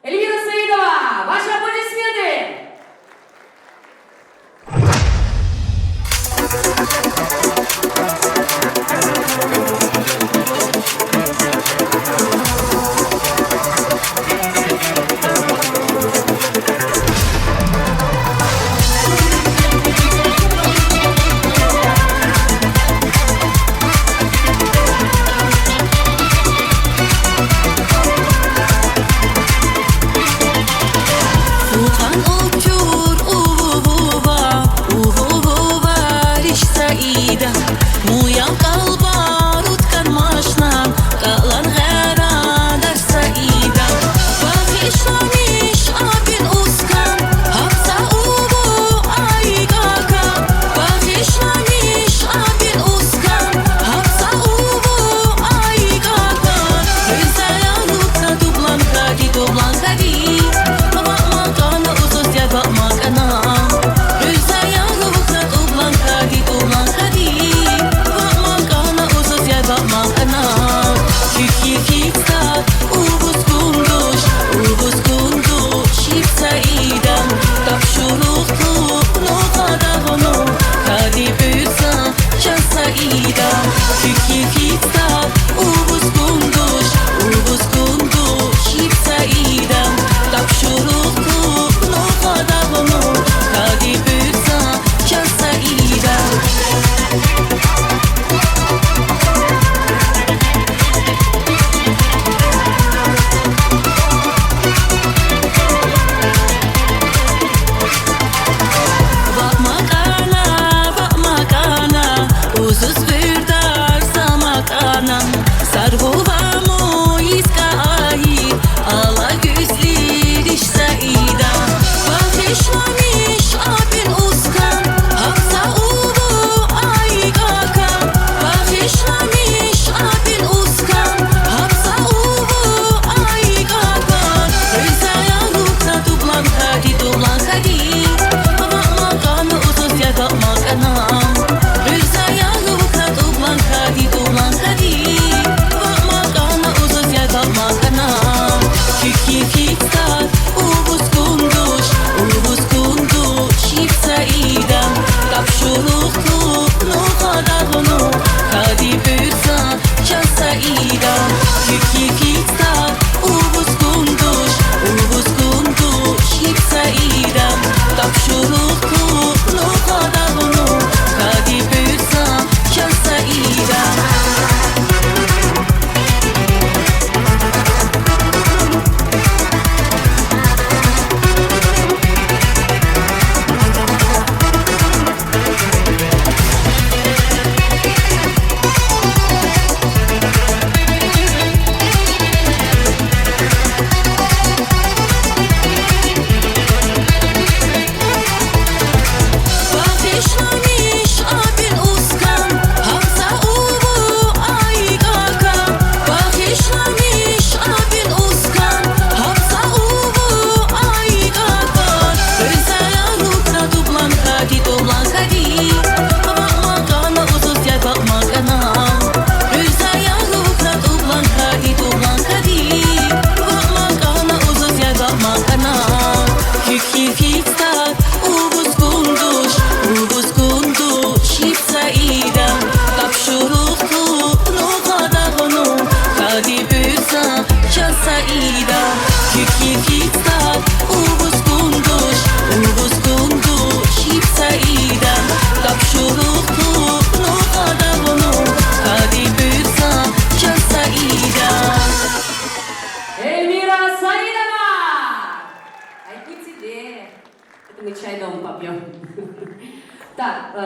Эльвира Саидова. Ваши аплодисменты!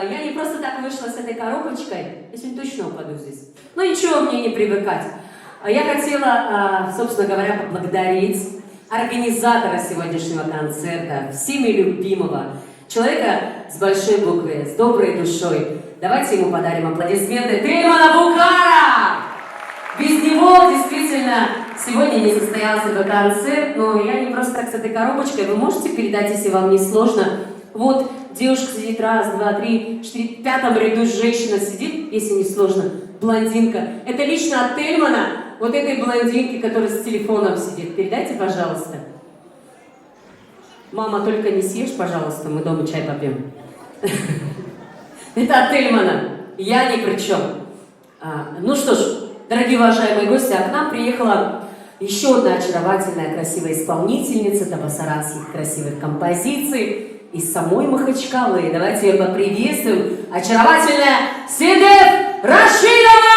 Я не просто так вышла с этой коробочкой, я сегодня точно упаду здесь. Но ничего, мне не привыкать. Я хотела, собственно говоря, поблагодарить организатора сегодняшнего концерта, всеми любимого, человека с большой буквы, с доброй душой. Давайте ему подарим аплодисменты. Тельмана Бухара! Без него действительно сегодня не состоялся бы концерт, но я не просто так с этой коробочкой. Вы можете передать, если вам не сложно? Вот девушка сидит, раз, два, три, четыре, в пятом ряду женщина сидит, если не сложно, блондинка. Это лично от Тельмана, вот этой блондинки, которая с телефоном сидит. Передайте, пожалуйста. Мама, только не съешь, пожалуйста, мы дома чай попьем. Это от Тельмана, я ни при чем. Ну что ж, дорогие уважаемые гости, а к нам приехала еще одна очаровательная, красивая исполнительница табасаранских красивых композиций из самой Махачкалы. Давайте ее поприветствуем. Очаровательная Седеф Рашидова!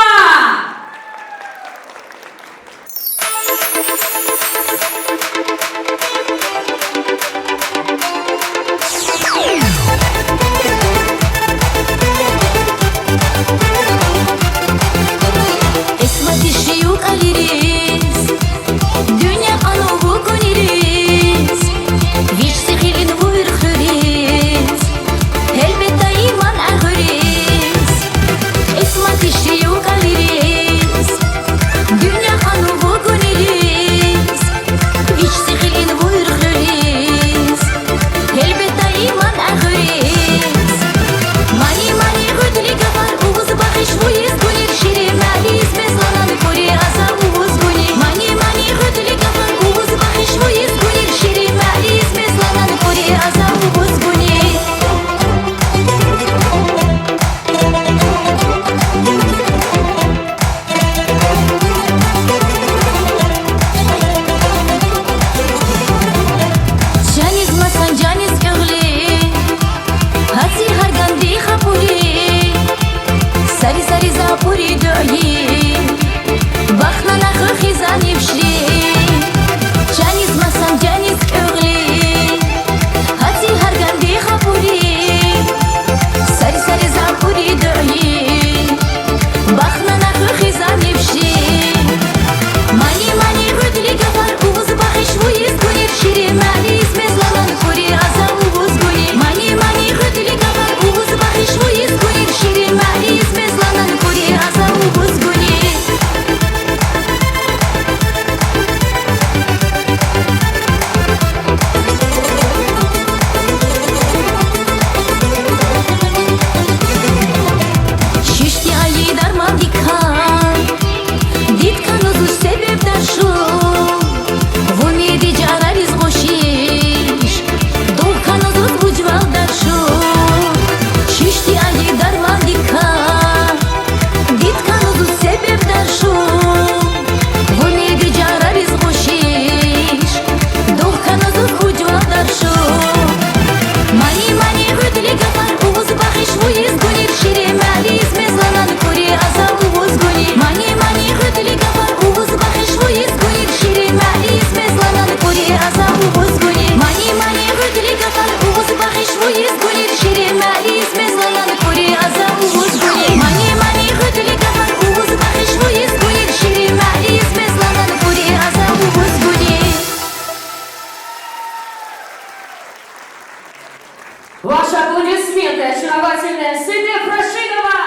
Ваши аплодисменты, очаровательная Седеф Рашидова!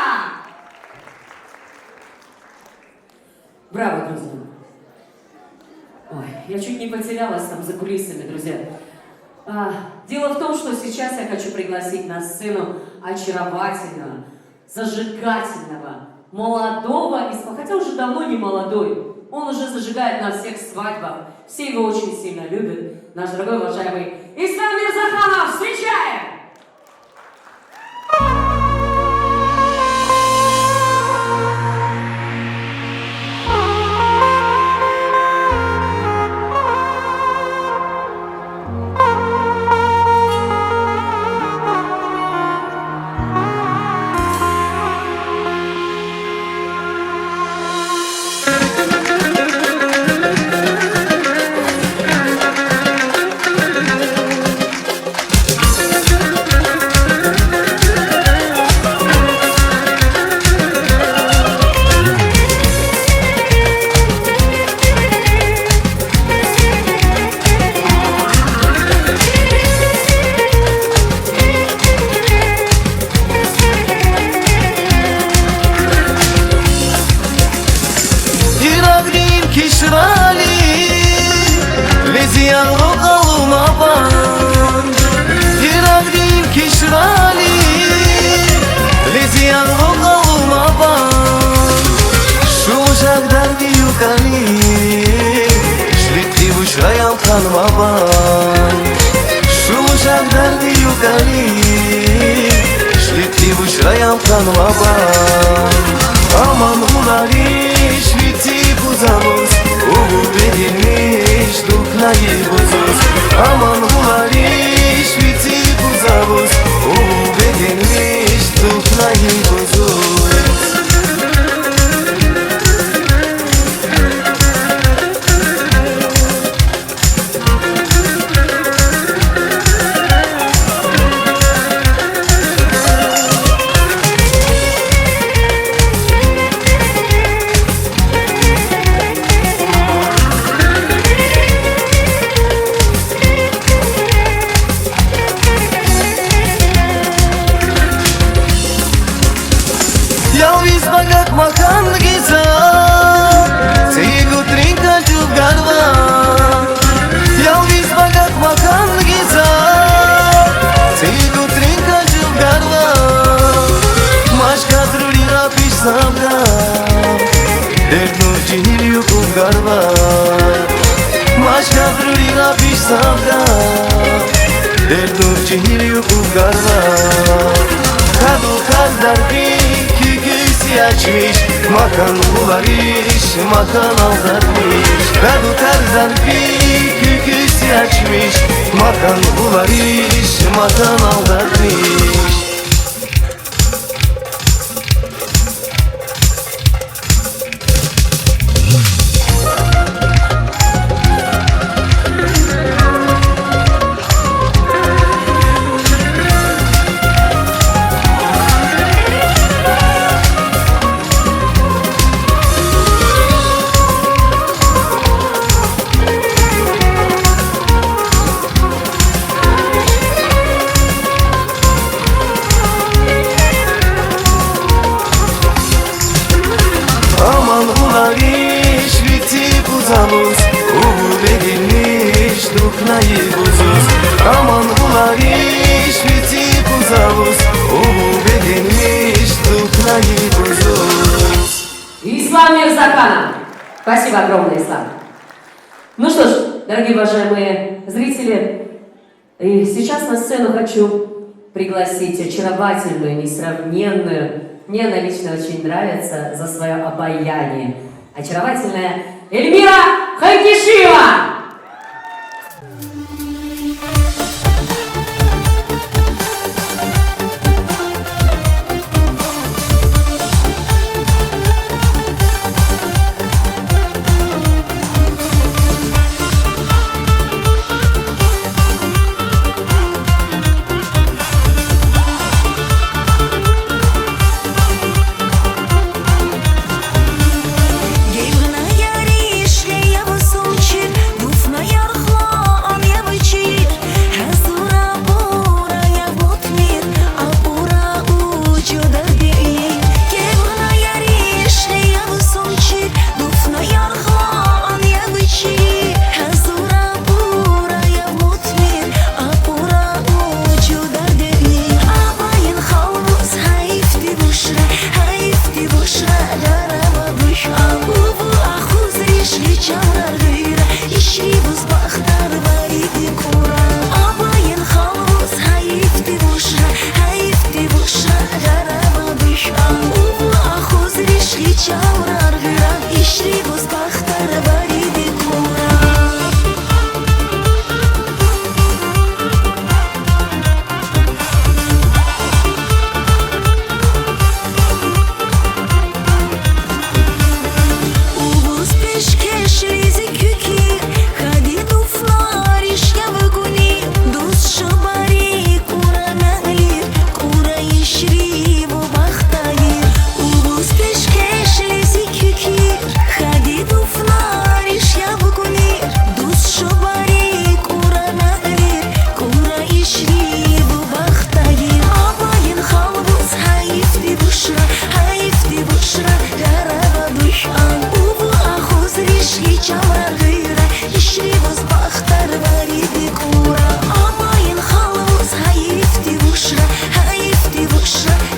Браво, друзья! Ой, я чуть не потерялась там за кулисами, друзья. Дело в том, что сейчас я хочу пригласить на сцену очаровательного, зажигательного, молодого, хотя уже давно не молодой. Он уже зажигает на всех свадьбах. Все его очень сильно любят. Наш дорогой, уважаемый Ислам Мирзаханов. Встречаем! кишрали Лезиян локалума бан Ирагдим кишрали Лезиян локалума бан Шужагдар биюкали Шликти вушраям канма бан Шужагдар биюкали Шликти вушраям канма бан Aman ulariş biti buzamız Uğur verilmiş duklayı buzuz Aman ulariş biti buzamız Uğur verilmiş duklayı buzuz Bagak makan giza Seigu trinka jugarva Yalviz bagak makan giza Seigu trinka jugarva Mashka drurira pisabga Dertno jihilyu kugarva Mashka drurira pisabga Dertno jihilyu kugarva Kadu kazdarbi açmış Makan bulariş, makan aldarmış Kadu tarzan küküsü açmış Makan bulariş, makan aldarmış Uğur verilmiş duklayı buzuz Aman ulariş bitip uzavuz Uğur verilmiş дукlayı buzuz Ислам Мирзаканов. Спасибо огромное, Ислам. Ну что ж, дорогие уважаемые зрители, и сейчас на сцену хочу пригласить очаровательную, несравненную, мне она лично очень нравится за свое обаяние, очаровательная Эльмира Ханкишиева! ришли чамрар гыра Ишри воз бахтар вариди кура Амайын халвуз хаифти вушра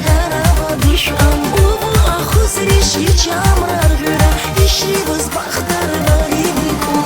Гарава душам уву ахуз ришли чамрар гыра Ишри воз бахтар вариди кура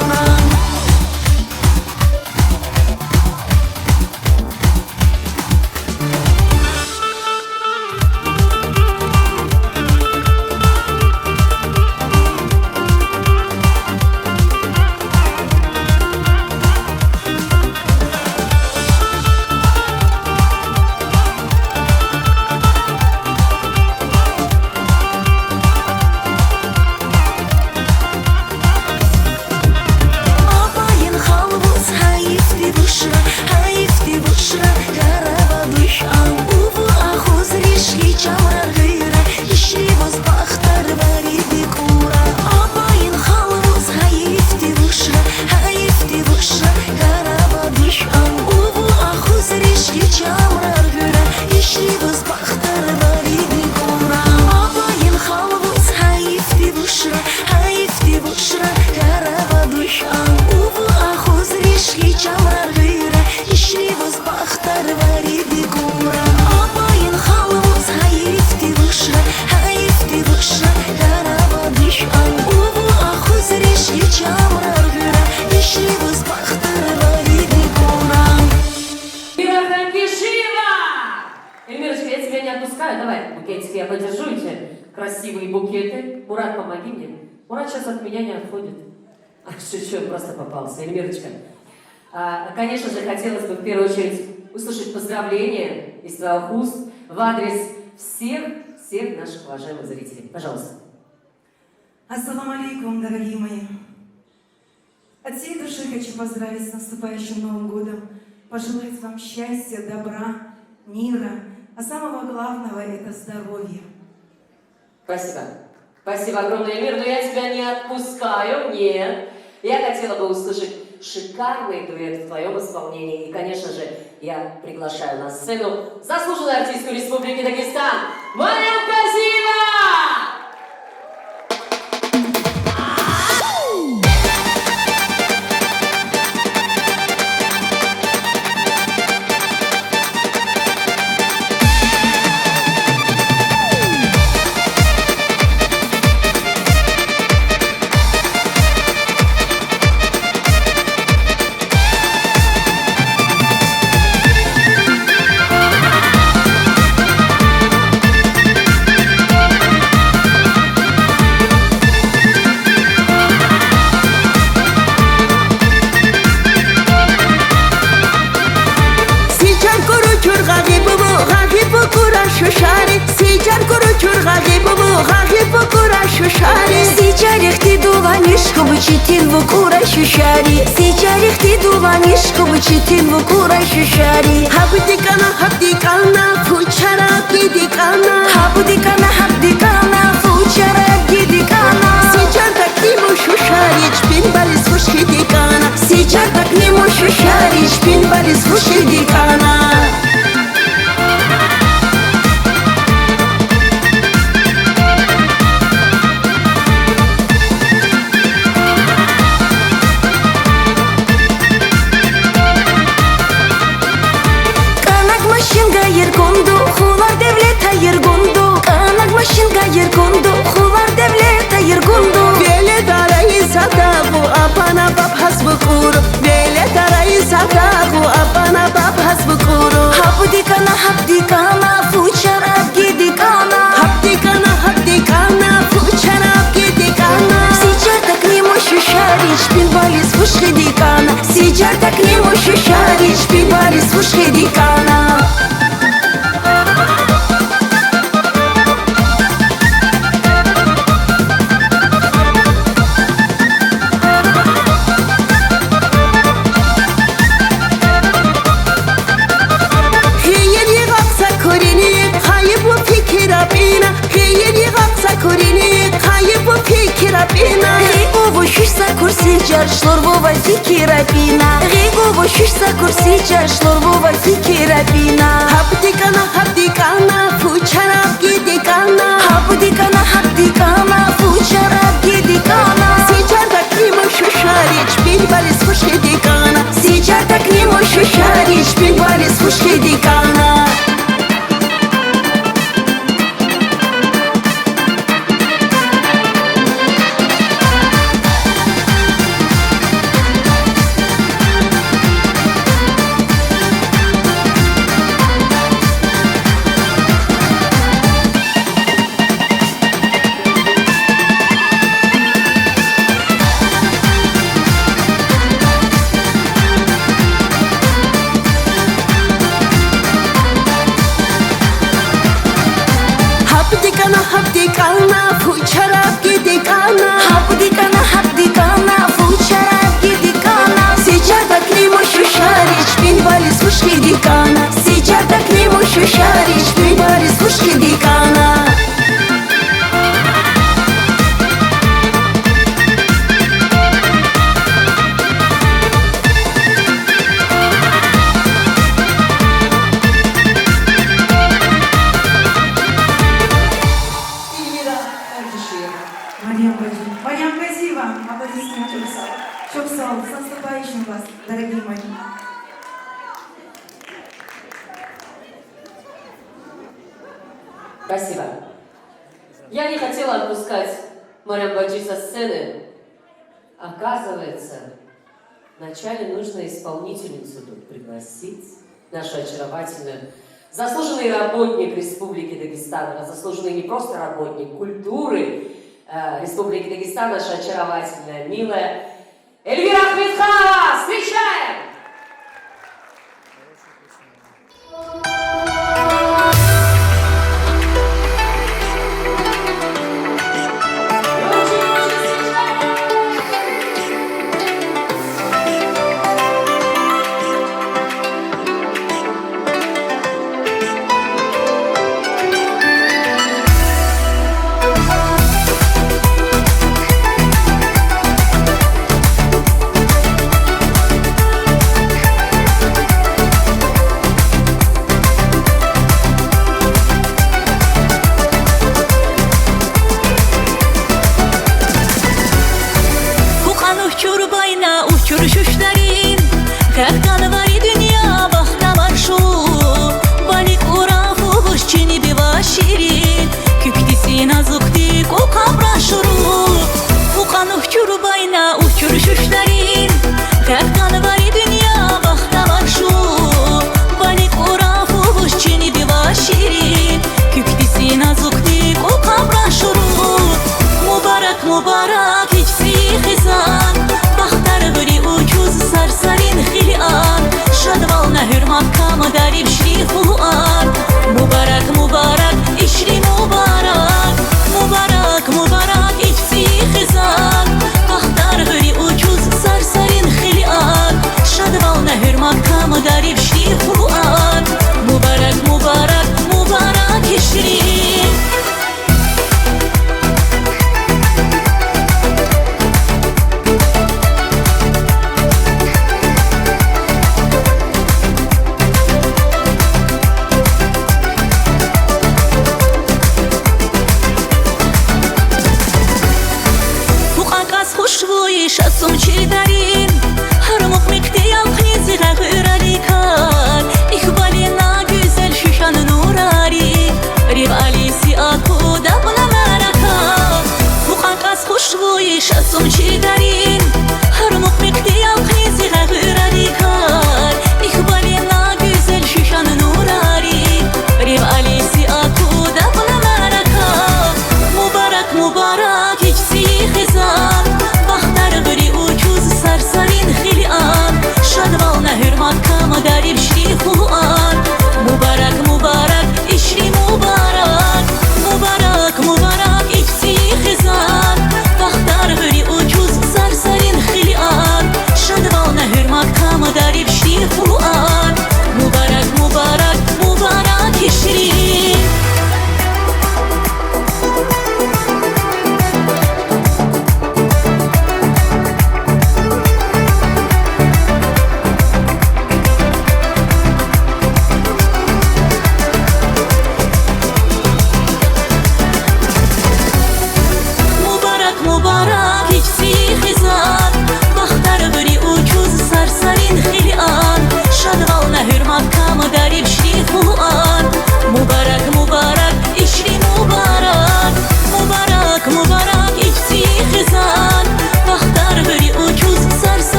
Давай, букетики, я подержу эти красивые букеты. Мурат, помоги мне. Мурат сейчас от меня не отходит. Шучу, просто попался. Эльмирочка. Конечно же, хотелось бы в первую очередь услышать поздравления из твоих уст в адрес всех наших уважаемых зрителей. Пожалуйста. Ассаламу алейкум, дорогие мои. От всей души хочу поздравить с наступающим Новым годом, пожелать вам счастья, добра, мира, а самого главного — это здоровье. Спасибо. Спасибо огромное, Эльмир, но я тебя не отпускаю, нет. Я хотела бы услышать шикарный дуэт в твоем исполнении. И, конечно же, я приглашаю на сцену заслуженную артистку Республики Дагестан Марьям Казиева! Читин вукура шушари, сичарих ти дуванишку читин вукура шушари. Хабдикана, фучара гидикана. Хабдикана, фучара гидикана. Сичар так нему шушари, чпин балис фушидикана. Сичар так нему шушари, чпин балис фушидикана. Хабдикана, фучара гидикана. Хабдикана, фучара гидикана. Сичар так нему шушари, чпин балис фушидикана. Сичар так нему шушари, чпин балис фушидикана. Шлорвова фикирапина. Ригова шишса курсича шлорвова фикирапина. Хабдикана, фучара гидикана. Хабдикана, фучара гидикана. Сичар так дикана, фучарап дикана, хап дикана, фучарап дикана. Сейчас так не можу шарить, пинбали сушки дикана. Сейчас так не можу шарить, пинбали сушки дикана. Марьям Газиева, аплодисменты. Çok sağ olun. С наступающим вас, дорогие мои. Спасибо. Я не хотела отпускать Марьям Баджи со сцены. Оказывается, вначале нужно исполнительницу тут пригласить, нашу очаровательную. Заслуженный работник Республики Дагестан, а заслуженный не просто работник культуры Республики Дагестан, наша очаровательная, милая Эльвира Ахмедханова. Встречаем!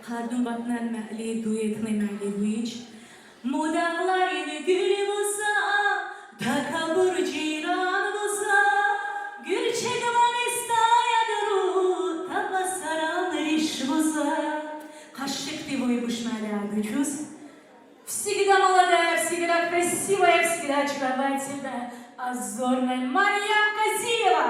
Hardum batnan ma'li duyetni ma'li duyic Mudaqlarini gülü bulsa Takabur ciranımıza gül çekmen istayadır tabasaran ришвуза. Хашик ты мой бушмаля чувств. Всегда молодая, всегда красивая, всегда очаровательная, озорная Марьям Казиева.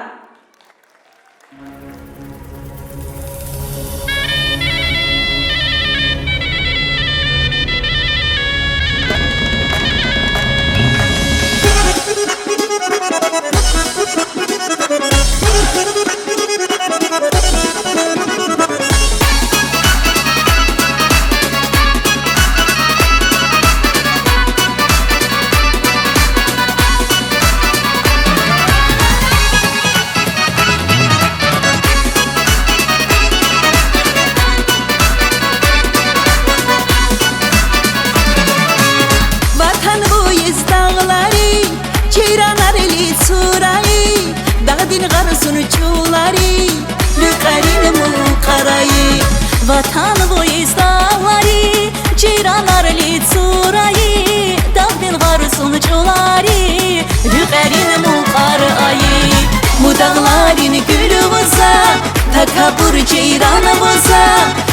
Vatan bu iz dağları, ceyranlar eli surayı, dağdin qarsun çuları, lüqərin muqarayı. Vatan bu iz dağları, ceyranlar eli surayı, dağdin qarsun çuları, lüqərin muqarayı. Bu dağların gülümüza, takabur ceyranımıza,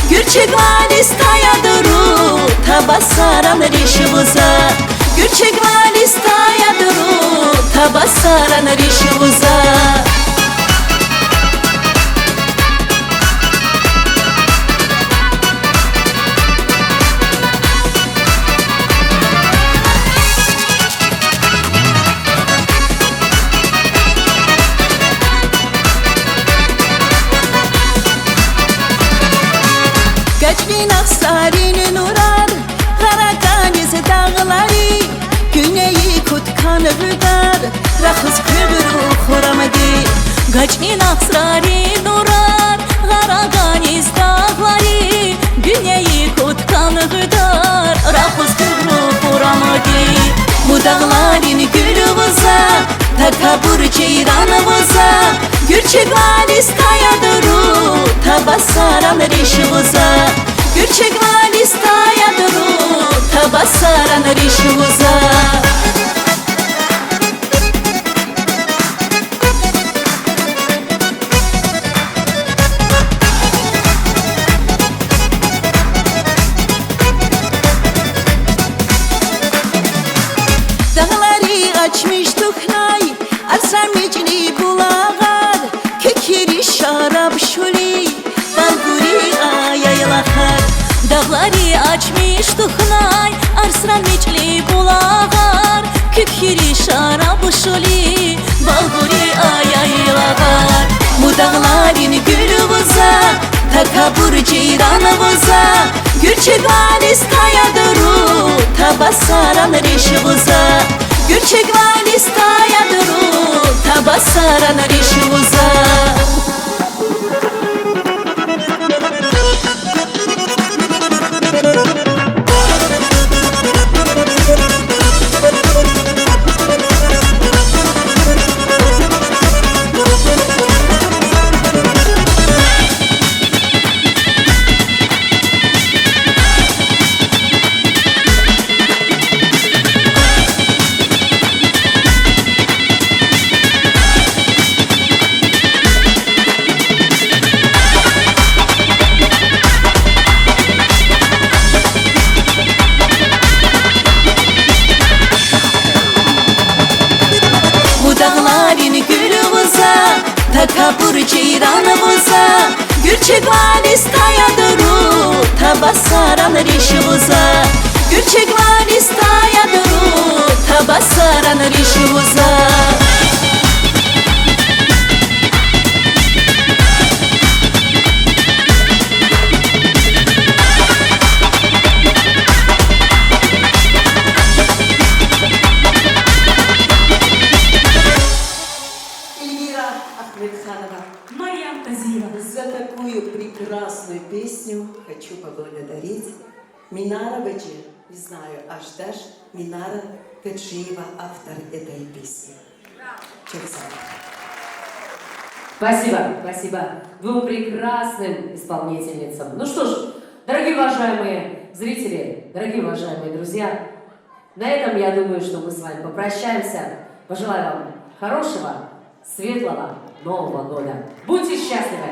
Gürçek valis tayaduru, tabasaran rişvuza. Gürçek valis tayaduru, tabasaran rişvuza. Kaçbin aksarin nurar, Karadeniz dağları, Güneyi kutkan rüdar, Rakhız kübru kuramadi. Kaçbin aksarin nurar, Karadeniz dağları, Güneyi kutkan rüdar, Rakhız kübru kuramadi. Bu dağların gülümüza, takabur ceyranımıza, Gürçek valis tayaduru, tabasaran rişvuza. Gürçek valis tayaduru, tabasaran rişvuza. Dağları açmış tuknay, Arslan mecli bulağar, Kekiri şarap şuli, Balguri ayaylakar. Dağları açmış tuknay, Arslan mecli bulağar, Kekiri şarap şuli, Balguri ayaylakar. Bu dağların gülümüza, takabur ceyranımıza, Gürçek valis tayaduru, tabasaran rişvuza. Gürçek valis tayaduru, tabasaran rişvuza. Takabur ceyranımıza, Gürçek valis tayaduru, tabasaran rişvuza. Gürçek valis tayaduru, tabasaran rişvuza. Марьям Казиева. За такую прекрасную песню хочу поблагодарить Минара Баджи, не знаю, Аждаш Минара Каджиева, автор этой песни. Спасибо, спасибо двум прекрасным исполнительницам. Ну что ж, дорогие уважаемые зрители, дорогие уважаемые друзья, на этом я думаю, что мы с вами попрощаемся. Пожелаю вам хорошего, светлого Нового года. Будьте счастливы!